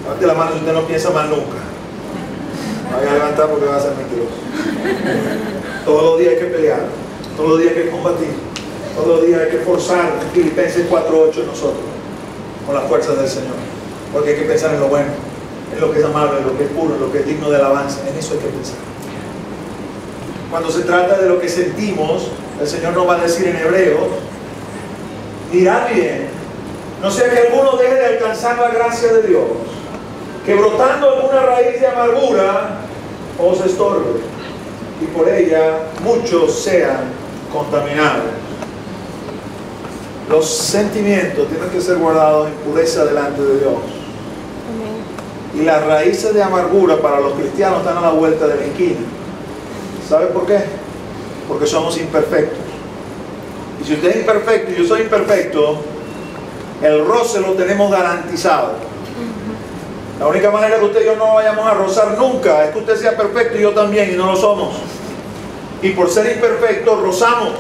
S1: Levante la mano si usted no piensa mal nunca. Vaya a levantar porque va a ser mentiroso. Todos los días hay que pelear, todos los días hay que combatir, todos los días hay que forzar. Filipenses 4:8 en nosotros, con las fuerzas del Señor. Porque hay que pensar en lo bueno, en lo que es amable, en lo que es puro, en lo que es digno de alabanza. En eso hay que pensar. Cuando se trata de lo que sentimos, el Señor nos va a decir en Hebreos, mirad bien, no sea que alguno deje de alcanzar la gracia de Dios, que brotando alguna raíz de amargura os estorbe, y por ella muchos sean contaminados. Los sentimientos tienen que ser guardados en pureza delante de Dios. Amén. Y las raíces de amargura para los cristianos están a la vuelta de la esquina. ¿Sabe por qué? Porque somos imperfectos. Y si usted es imperfecto y yo soy imperfecto, el roce lo tenemos garantizado. La única manera que usted y yo no vayamos a rozar nunca es que usted sea perfecto y yo también, y no lo somos. Y por ser imperfectos, rozamos,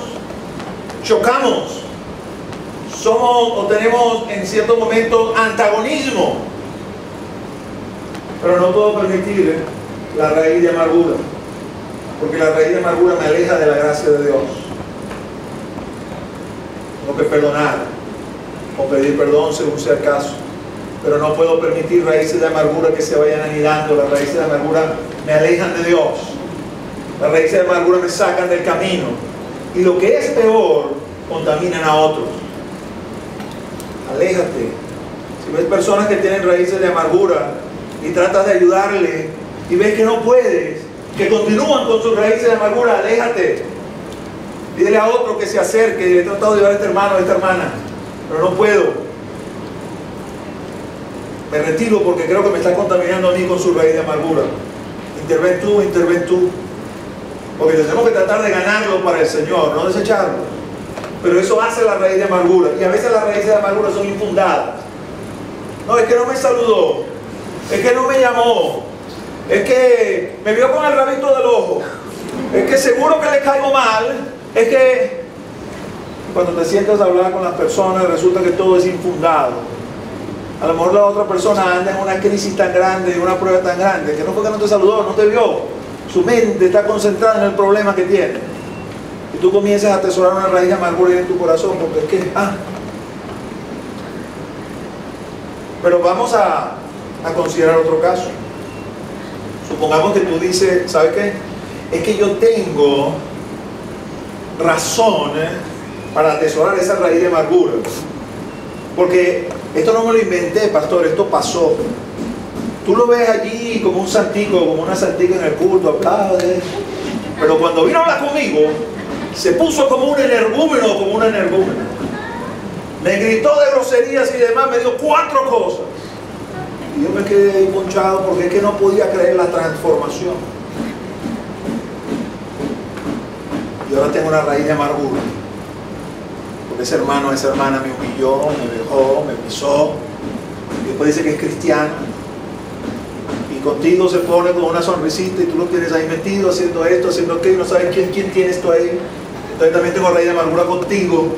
S1: chocamos, somos o tenemos en ciertos momentos antagonismo. Pero no puedo permitir la raíz de amargura. Porque la raíz de amargura me aleja de la gracia de Dios. Tengo que perdonar o pedir perdón según sea el caso. Pero no puedo permitir raíces de amargura que se vayan anidando. Las raíces de amargura me alejan de Dios. Las raíces de amargura me sacan del camino. Y lo que es peor, contaminan a otros. Aléjate. Si ves personas que tienen raíces de amargura y tratas de ayudarle y ves que no puedes, que continúan con sus raíces de amargura, aléjate. Dile a otro que se acerque. He tratado de ayudar a este hermano, a esta hermana, pero no puedo. Me retiro porque creo que me está contaminando a mí con su raíz de amargura. Interven tú. Porque tenemos que tratar de ganarlo para el Señor, no desecharlo. Pero eso hace la raíz de amargura. Y a veces las raíces de amargura son infundadas. No, es que no me saludó. Es que no me llamó. Es que me vio con el rabito del ojo. Es que seguro que le caigo mal. Es que Cuando te sientas a hablar con las personas, resulta que todo es infundado. A lo mejor la otra persona anda en una crisis tan grande, una prueba tan grande, que no fue que no te saludó, no te vio. Su mente está concentrada en el problema que tiene. Y tú comienzas a atesorar una raíz de amargura en tu corazón, porque es que, Pero vamos a considerar otro caso. Supongamos que tú dices, ¿sabes qué? Es que yo tengo razón para atesorar esa raíz de amargura. Porque esto no me lo inventé, pastor, esto pasó. Tú lo ves allí como un santico, como una santica en el culto, aplaude. Pero cuando vino a hablar conmigo, se puso como un energúmeno, como una energúmena. Me gritó de groserías y demás, me dio 4 cosas. Y yo me quedé ahí ponchado porque es que no podía creer la transformación. Y ahora tengo una raíz de amargura. Porque ese hermano, esa hermana me humilló, me dejó, me pisó. Y después dice que es cristiano. Y contigo se pone con una sonrisita y tú lo tienes ahí metido, haciendo esto, haciendo aquello, y no sabes quién tiene esto ahí. Entonces también tengo raíz de amargura contigo.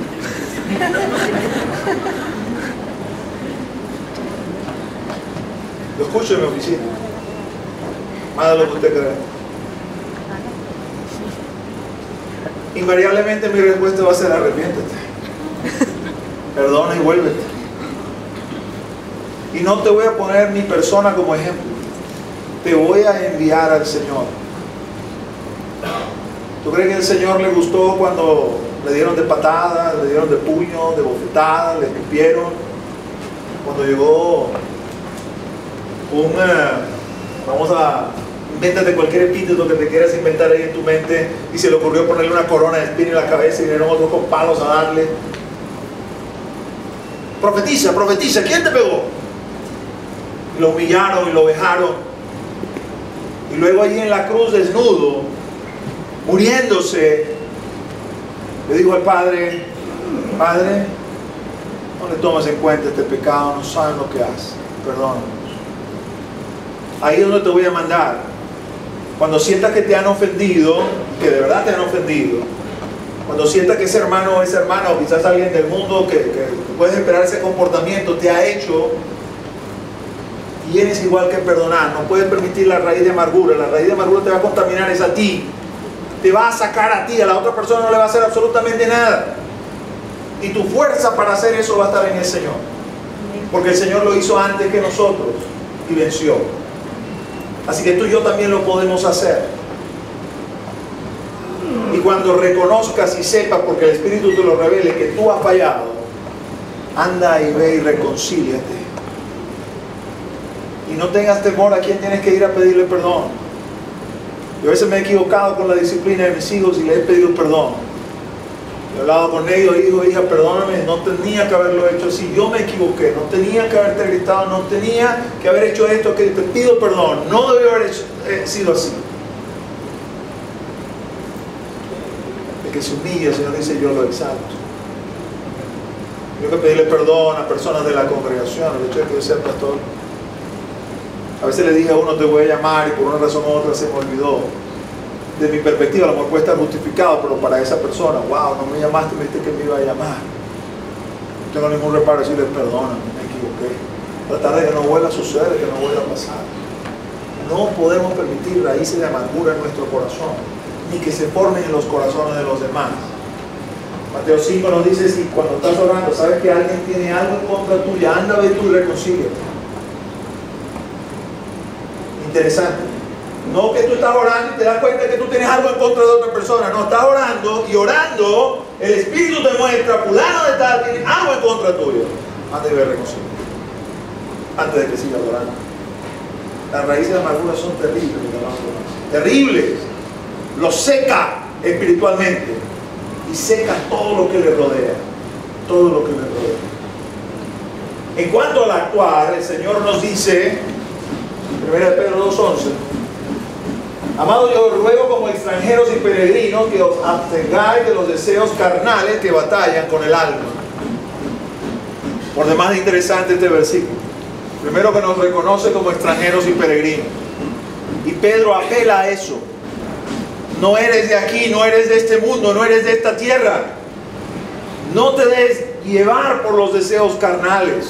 S1: Lo escucho en mi oficina. Más de lo que usted cree. Invariablemente mi respuesta va a ser: arrepiéntete, perdona y vuélvete. Y no te voy a poner mi persona como ejemplo, te voy a enviar al Señor. ¿Tú crees que al Señor le gustó cuando le dieron de patadas, le dieron de puño, de bofetadas, le escupieron? Cuando llegó invéntate cualquier epíteto que te quieras inventar ahí en tu mente, y se le ocurrió ponerle una corona de espina en la cabeza y vinieron otros con palos a darle. Profetiza, profetiza, ¿quién te pegó? Y lo humillaron y lo vejaron. Y luego allí en la cruz, desnudo, muriéndose, le dijo al Padre: Padre, no le tomes en cuenta este pecado, no saben lo que hace, perdónanos. Ahí es donde te voy a mandar. Cuando sientas que te han ofendido, que de verdad te han ofendido, cuando sientas que ese hermano o esa hermana, o quizás alguien del mundo que puedes esperar ese comportamiento, te ha hecho, tienes igual que perdonar. No puedes permitir la raíz de amargura. La raíz de amargura te va a contaminar, es a ti. Te va a sacar a ti, a la otra persona no le va a hacer absolutamente nada. Y tu fuerza para hacer eso va a estar en el Señor. Porque el Señor lo hizo antes que nosotros y venció. Así que tú y yo también lo podemos hacer. Y cuando reconozcas y sepas, porque el Espíritu te lo revele, que tú has fallado, anda y ve y reconcíliate. Y no tengas temor a quién tienes que ir a pedirle perdón. Yo a veces me he equivocado con la disciplina de mis hijos y les he pedido perdón. He hablado con ellos: hijo, hija, perdóname, no tenía que haberlo hecho así, yo me equivoqué, no tenía que haberte gritado, no tenía que haber hecho esto, que te pido perdón, no debe haber sido así. El que se humilla, el Señor dice: yo lo exalto. Yo tengo que pedirle perdón a personas de la congregación, el hecho de que yo sea pastor. A veces le dije a uno: te voy a llamar, y por una razón u otra se me olvidó. De mi perspectiva, a lo mejor puede estar justificado, pero para esa persona, wow, no me llamaste, me dijiste que me iba a llamar. No tengo ningún reparo en decirle: perdóname, me equivoqué. Tratar de que no vuelva a suceder, que no vuelva a pasar. No podemos permitir raíces de amargura en nuestro corazón, ni que se formen en los corazones de los demás. Mateo 5 nos dice: si cuando estás orando sabes que alguien tiene algo en contra tuya, anda, ve tú y reconcíliate. Interesante. No que tú estás orando y te das cuenta que tú tienes algo en contra de otra persona. No, estás orando, y orando el Espíritu te muestra: fulano de tal tiene algo en contra tuyo. Antes de reconciliar, antes de que sigas orando. Las raíces de amargura son terribles, terribles. Lo seca espiritualmente y seca todo lo que le rodea. Todo lo que le rodea. En cuanto al actuar, el Señor nos dice, 1 Pedro 2:11: amados, yo os ruego como extranjeros y peregrinos que os abstengáis de los deseos carnales que batallan con el alma. Por demás interesante este versículo. Primero, que nos reconoce como extranjeros y peregrinos. Y Pedro apela a eso. No eres de aquí, no eres de este mundo, no eres de esta tierra. No te dejes llevar por los deseos carnales.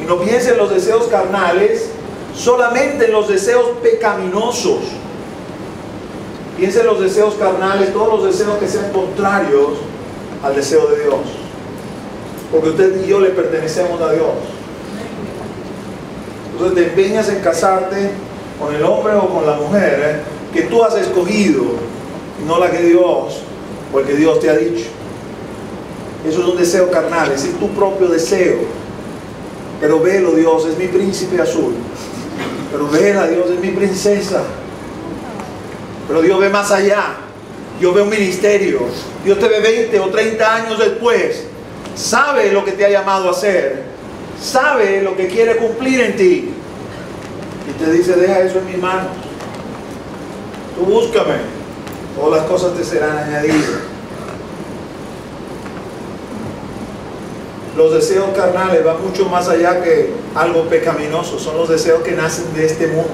S1: Y no pienses en los deseos carnales solamente en los deseos pecaminosos. Piensa en los deseos carnales, todos los deseos que sean contrarios al deseo de Dios. Porque usted y yo le pertenecemos a Dios. Entonces te empeñas en casarte con el hombre o con la mujer que tú has escogido, y no la que Dios, o el que Dios te ha dicho. Eso es un deseo carnal, es tu propio deseo. Pero velo, Dios es mi príncipe azul. Pero vela, Dios es mi princesa. Pero Dios ve más allá. Dios ve un ministerio. Dios te ve 20 o 30 años después. Sabe lo que te ha llamado a hacer. Sabe lo que quiere cumplir en ti. Y te dice, deja eso en mis manos. Tú búscame. Todas las cosas te serán añadidas. Los deseos carnales van mucho más allá que algo pecaminoso. Son los deseos que nacen de este mundo.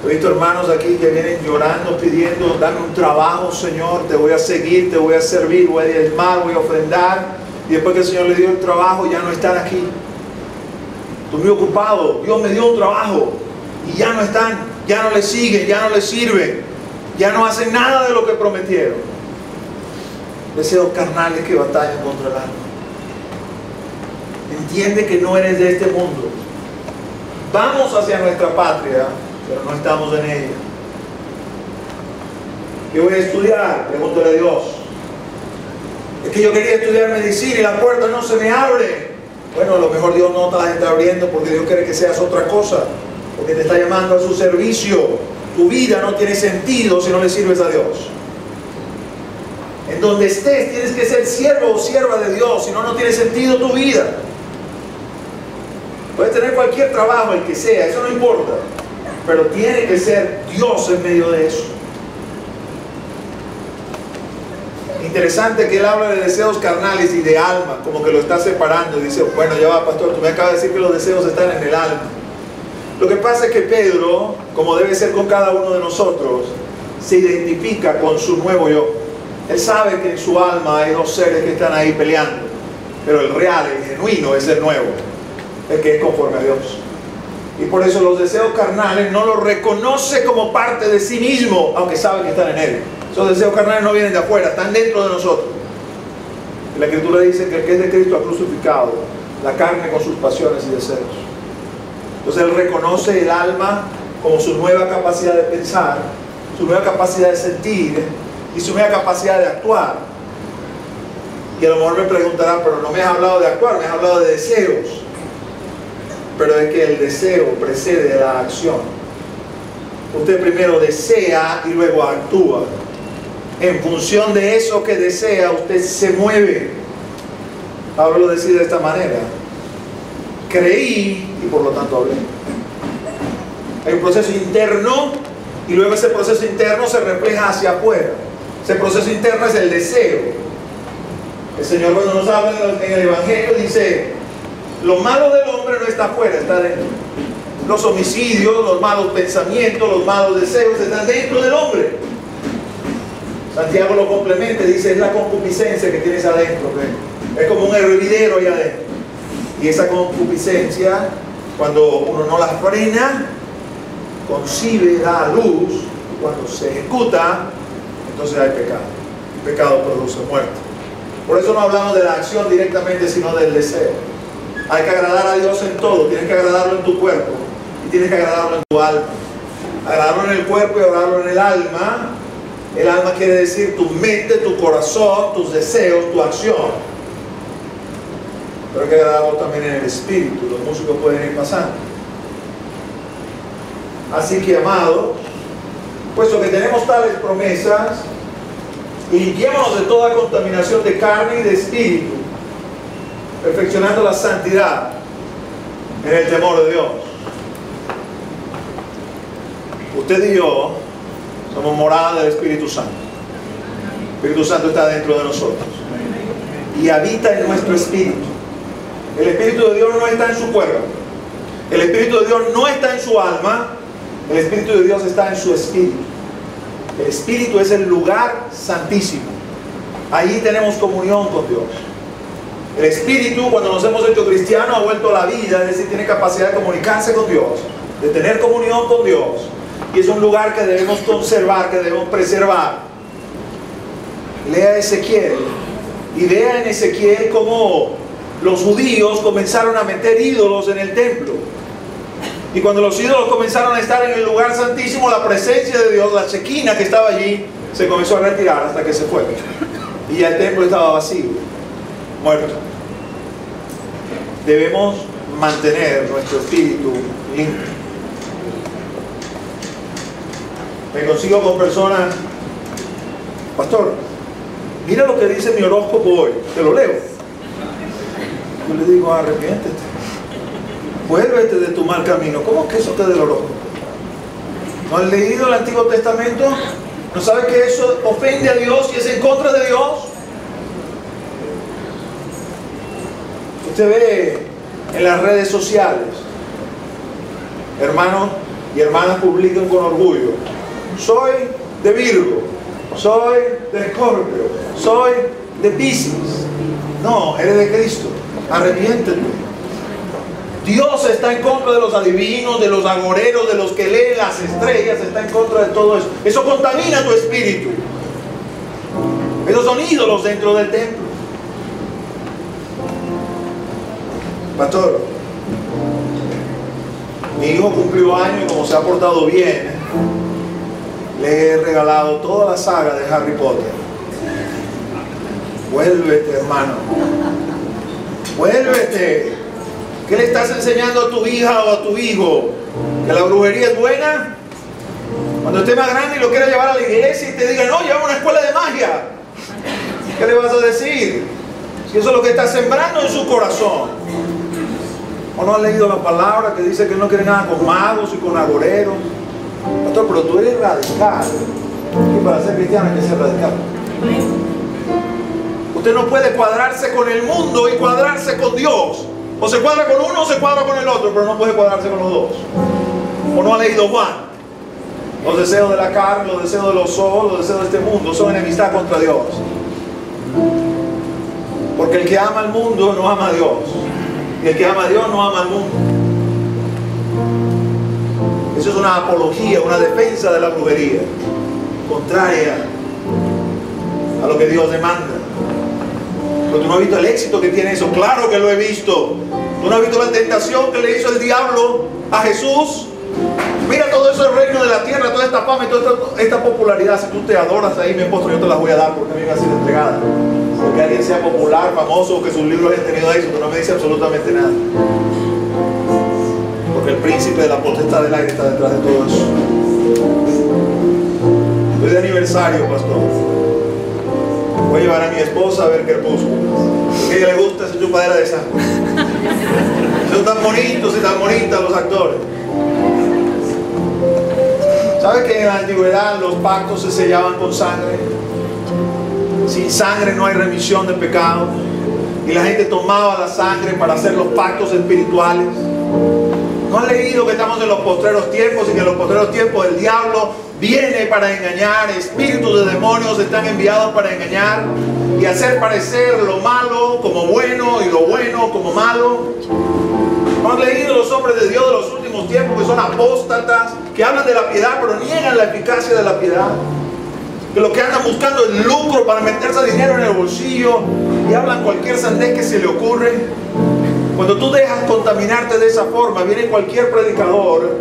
S1: He visto hermanos aquí que vienen llorando, pidiendo, dame un trabajo, Señor, te voy a seguir, te voy a servir, voy a diezmar, voy a ofrendar. Y después que el Señor le dio el trabajo, ya no están aquí. Estoy muy ocupado, Dios me dio un trabajo y ya no están, ya no le siguen, ya no le sirven, ya no hacen nada de lo que prometieron. Deseos carnales que batallan contra el alma. Entiende que no eres de este mundo. Vamos hacia nuestra patria, pero no estamos en ella. ¿Qué voy a estudiar? Pregúntale a Dios. Es que yo quería estudiar medicina y la puerta no se me abre. Bueno, a lo mejor Dios no te la está abriendo porque Dios quiere que seas otra cosa, porque te está llamando a su servicio. Tu vida no tiene sentido si no le sirves a Dios. En donde estés tienes que ser siervo o sierva de Dios, si no, no tiene sentido tu vida. Puedes tener cualquier trabajo, el que sea, eso no importa, pero tiene que ser Dios en medio de eso. Interesante que él habla de deseos carnales y de alma, como que lo está separando y dice, bueno, ya va, pastor, tú me acabas de decir que los deseos están en el alma. Lo que pasa es que Pedro, como debe ser con cada uno de nosotros, se identifica con su nuevo yo. Él sabe que en su alma hay dos seres que están ahí peleando, pero el real, el genuino es el nuevo, el que es conforme a Dios. Y por eso los deseos carnales no los reconoce como parte de sí mismo, aunque sabe que están en él. Esos deseos carnales no vienen de afuera, están dentro de nosotros. Y la Escritura dice que el que es de Cristo ha crucificado la carne con sus pasiones y deseos. Entonces él reconoce el alma como su nueva capacidad de pensar, su nueva capacidad de sentir y su nueva capacidad de actuar. Y a lo mejor me preguntarán, pero no me has hablado de actuar, me has hablado de deseos. Pero es que el deseo precede la acción. Usted primero desea y luego actúa. En función de eso que desea, usted se mueve. Pablo lo decía de esta manera: creí y por lo tanto hablé. Hay un proceso interno y luego ese proceso interno se refleja hacia afuera. Ese proceso interno es el deseo. El Señor, cuando nos habla en el Evangelio, dice: lo malo del hombre no está afuera, está dentro. Los homicidios, los malos pensamientos, los malos deseos están dentro del hombre. Santiago lo complementa, dice: es la concupiscencia que tienes adentro. Es como un hervidero ahí adentro. Y esa concupiscencia, cuando uno no la frena, concibe, da a luz, y cuando se ejecuta, entonces hay pecado. El pecado produce muerte. Por eso no hablamos de la acción directamente, sino del deseo. Hay que agradar a Dios en todo. Tienes que agradarlo en tu cuerpo y tienes que agradarlo en tu alma. Agradarlo en el cuerpo y agradarlo en el alma. El alma quiere decir tu mente, tu corazón, tus deseos, tu acción. Pero hay que agradarlo también en el espíritu. Los músicos pueden ir pasando. Así que, amados, puesto que tenemos tales promesas, limpiémonos de toda contaminación de carne y de espíritu, perfeccionando la santidad en el temor de Dios. Usted y yo somos morada del Espíritu Santo. El Espíritu Santo está dentro de nosotros y habita en nuestro espíritu. El Espíritu de Dios no está en su cuerpo. El Espíritu de Dios no está en su alma. El Espíritu de Dios está en su espíritu. El espíritu es el lugar santísimo. Allí tenemos comunión con Dios. El Espíritu, cuando nos hemos hecho cristianos, ha vuelto a la vida, es decir, tiene capacidad de comunicarse con Dios, de tener comunión con Dios. Y es un lugar que debemos conservar, que debemos preservar. Lea Ezequiel y vea en Ezequiel cómo los judíos comenzaron a meter ídolos en el templo. Y cuando los ídolos comenzaron a estar en el lugar santísimo, la presencia de Dios, la Shekinah que estaba allí, se comenzó a retirar hasta que se fue. Y ya el templo estaba vacío, muerto. Debemos mantener nuestro espíritu limpio. Me consigo con personas: pastor, mira lo que dice mi horóscopo hoy, te lo leo. Yo le digo: arrepiéntete, vuélvete de tu mal camino. ¿Cómo que eso te del horóscopo? ¿No has leído el Antiguo Testamento? ¿No sabes que eso ofende a Dios y es en contra de Dios? Usted ve en las redes sociales, hermanos y hermanas publican con orgullo: soy de Virgo, soy de Escorpio, soy de Piscis. No, eres de Cristo. Arrepiéntete. Dios está en contra de los adivinos, de los agoreros, de los que leen las estrellas. Está en contra de todo eso. Eso contamina tu espíritu. Esos son ídolos dentro del templo. Pastor, mi hijo cumplió años y como se ha portado bien, le he regalado toda la saga de Harry Potter. Vuélvete, hermano. Vuélvete. ¿Qué le estás enseñando a tu hija o a tu hijo? ¿Que la brujería es buena? Cuando esté más grande y lo quiera llevar a la iglesia y te diga: no, lleva a una escuela de magia, ¿qué le vas a decir? Si eso es lo que está sembrando en su corazón. ¿O no has leído la palabra que dice que no quiere nada con magos y con agoreros? Pastor, pero tú eres radical. Y para ser cristiano hay que ser radical. Usted no puede cuadrarse con el mundo y cuadrarse con Dios. O se cuadra con uno o se cuadra con el otro, pero no puede cuadrarse con los dos. ¿O no ha leído Juan? Los deseos de la carne, los deseos de los ojos, los deseos de este mundo son enemistad contra Dios. Porque el que ama al mundo no ama a Dios. Y el que ama a Dios no ama al mundo. Eso es una apología, una defensa de la brujería, contraria a lo que Dios demanda. Pero tú no has visto el éxito que tiene eso. Claro que lo he visto. Tú no has visto la tentación que le hizo el diablo a Jesús. Mira todo eso, el reino de la tierra, toda esta fama y toda esta popularidad. Si tú te adoras ahí, mi esposo, yo te las voy a dar porque a mí me ha sido entregada. Porque alguien sea popular, famoso, o que sus libros hayan tenido éxito, no me dice absolutamente nada. Porque el príncipe de la potestad del aire está detrás de todo eso. Estoy de aniversario, pastor. Voy a llevar a mi esposa a ver Crepúsculo. Porque a ella le gusta esa chupadera de sangre. Son tan bonitos y tan bonitas los actores. ¿Sabes que en la antigüedad los pactos se sellaban con sangre? Sin sangre no hay remisión de pecados. Y la gente tomaba la sangre para hacer los pactos espirituales. ¿No han leído que estamos en los postreros tiempos y que en los postreros tiempos el diablo viene para engañar? Espíritus de demonios están enviados para engañar y hacer parecer lo malo como bueno y lo bueno como malo. ¿No han leído los hombres de Dios de los últimos tiempos que son apóstatas, que hablan de la piedad pero niegan la eficacia de la piedad? Que lo que andan buscando es lucro para meterse dinero en el bolsillo y hablan cualquier sandez que se le ocurre. Cuando tú dejas contaminarte de esa forma, viene cualquier predicador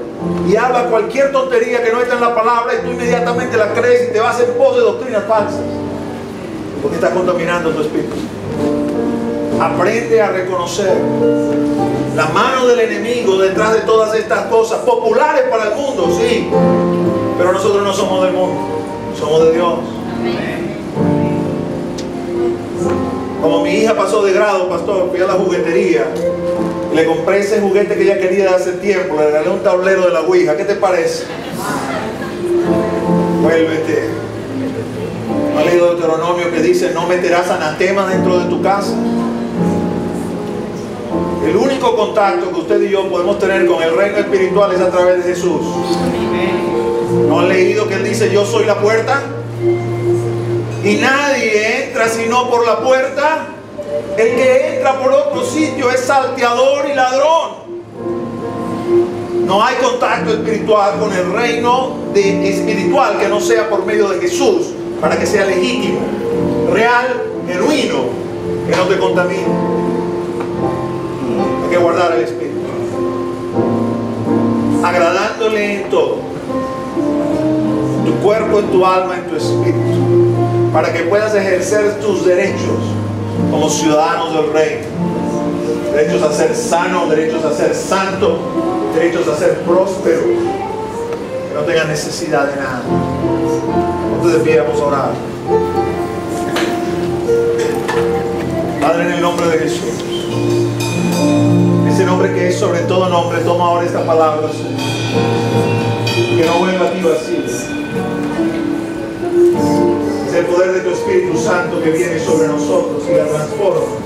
S1: y habla cualquier tontería que no está en la palabra y tú inmediatamente la crees y te vas en pos de doctrinas falsas. Porque estás contaminando tu espíritu. Aprende a reconocer la mano del enemigo detrás de todas estas cosas, populares para el mundo, sí, pero nosotros no somos del mundo, somos de Dios. Como mi hija pasó de grado, pastor, fui a la juguetería y le compré ese juguete que ella quería de hace tiempo, le regalé un tablero de la Ouija. ¿Qué te parece? Vuélvete. ¿No has leído Deuteronomio que dice: no meterás anatema dentro de tu casa? El único contacto que usted y yo podemos tener con el reino espiritual es a través de Jesús. ¿No han leído que Él dice: yo soy la puerta? y nadie entra sino por la puerta. El que entra por otro sitio es salteador y ladrón. No hay contacto espiritual con el reino espiritual que no sea por medio de Jesús, para que sea legítimo, real, genuino, que no te contamine. Hay que guardar el espíritu, agradándole en todo, en tu cuerpo, en tu alma, en tu espíritu, para que puedas ejercer tus derechos como ciudadanos del reino. Derechos a ser sano, derechos a ser santo, derechos a ser próspero, que no tengan necesidad de nada. Ponte de pie, vamos a orar. Padre, en el nombre de Jesús, ese nombre que es sobre todo nombre, toma ahora esta palabra, Señor, que no vuelva a ti vacía. Es el poder de tu Espíritu Santo que viene sobre nosotros y la transforma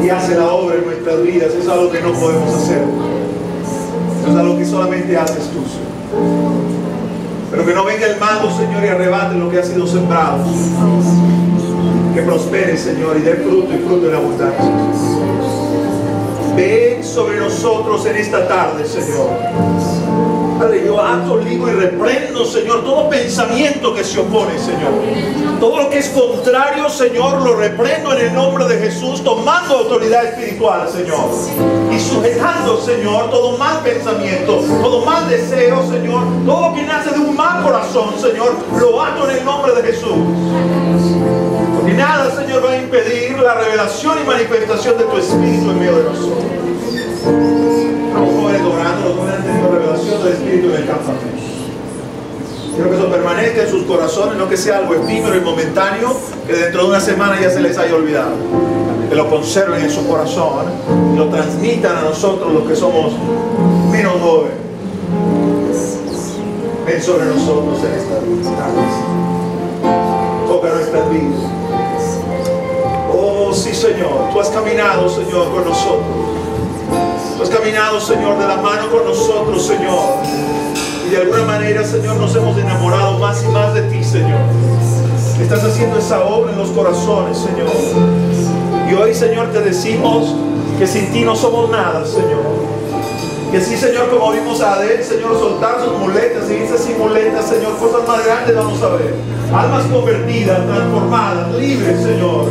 S1: y hace la obra en nuestras vidas. Eso es algo que no podemos hacer. Eso es algo que solamente haces tú, Señor. Pero que no venga el malo, Señor, y arrebate lo que ha sido sembrado. Que prospere, Señor, y dé fruto, y fruto en abundancia. Ven sobre nosotros en esta tarde, Señor. Padre, yo ato, ligo y reprendo, Señor, todo pensamiento que se opone, Señor. Todo lo que es contrario, Señor, lo reprendo en el nombre de Jesús, tomando autoridad espiritual, Señor. Y sujetando, Señor, todo mal pensamiento, todo mal deseo, Señor. Todo lo que nace de un mal corazón, Señor, lo ato en el nombre de Jesús. Porque nada, Señor, va a impedir la revelación y manifestación de tu Espíritu en medio de nosotros. Los jóvenes orando, los jóvenes han tenido revelación del Espíritu en el campamento. Quiero que eso permanezca en sus corazones, no que sea algo efímero y momentáneo, que dentro de una semana ya se les haya olvidado. Que lo conserven en su corazón y lo transmitan a nosotros, los que somos menos jóvenes. Ven sobre nosotros en esta tarde. Toca nuestras vidas. Oh, sí, Señor, tú has caminado, Señor, con nosotros. Tú has caminado, Señor, de la mano con nosotros, Señor. Y de alguna manera, Señor, nos hemos enamorado más y más de ti, Señor. Estás haciendo esa obra en los corazones, Señor. Y hoy, Señor, te decimos que sin ti no somos nada, Señor. Que sí, Señor, como vimos a Adel, Señor, soltar sus muletas y irse sin muletas, Señor, cosas más grandes vamos a ver. Almas convertidas, transformadas, libres, Señor.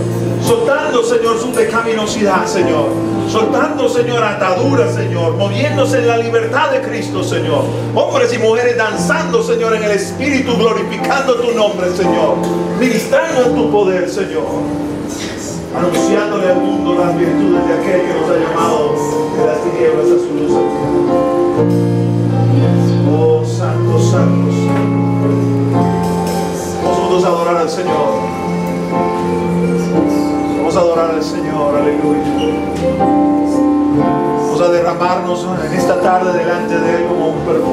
S1: Soltando, Señor, su pecaminosidad, Señor. Soltando, Señor, ataduras, Señor. Moviéndose en la libertad de Cristo, Señor. Hombres y mujeres danzando, Señor, en el Espíritu, glorificando tu nombre, Señor. Ministrando en tu poder, Señor. Anunciándole al mundo las virtudes de aquel que nos ha llamado de las tinieblas a su luz. Oh, santo, santo, santo. Vamos juntos a adorar al Señor. Vamos a adorar al Señor, aleluya. Vamos a derramarnos en esta tarde delante de Él como un perfume.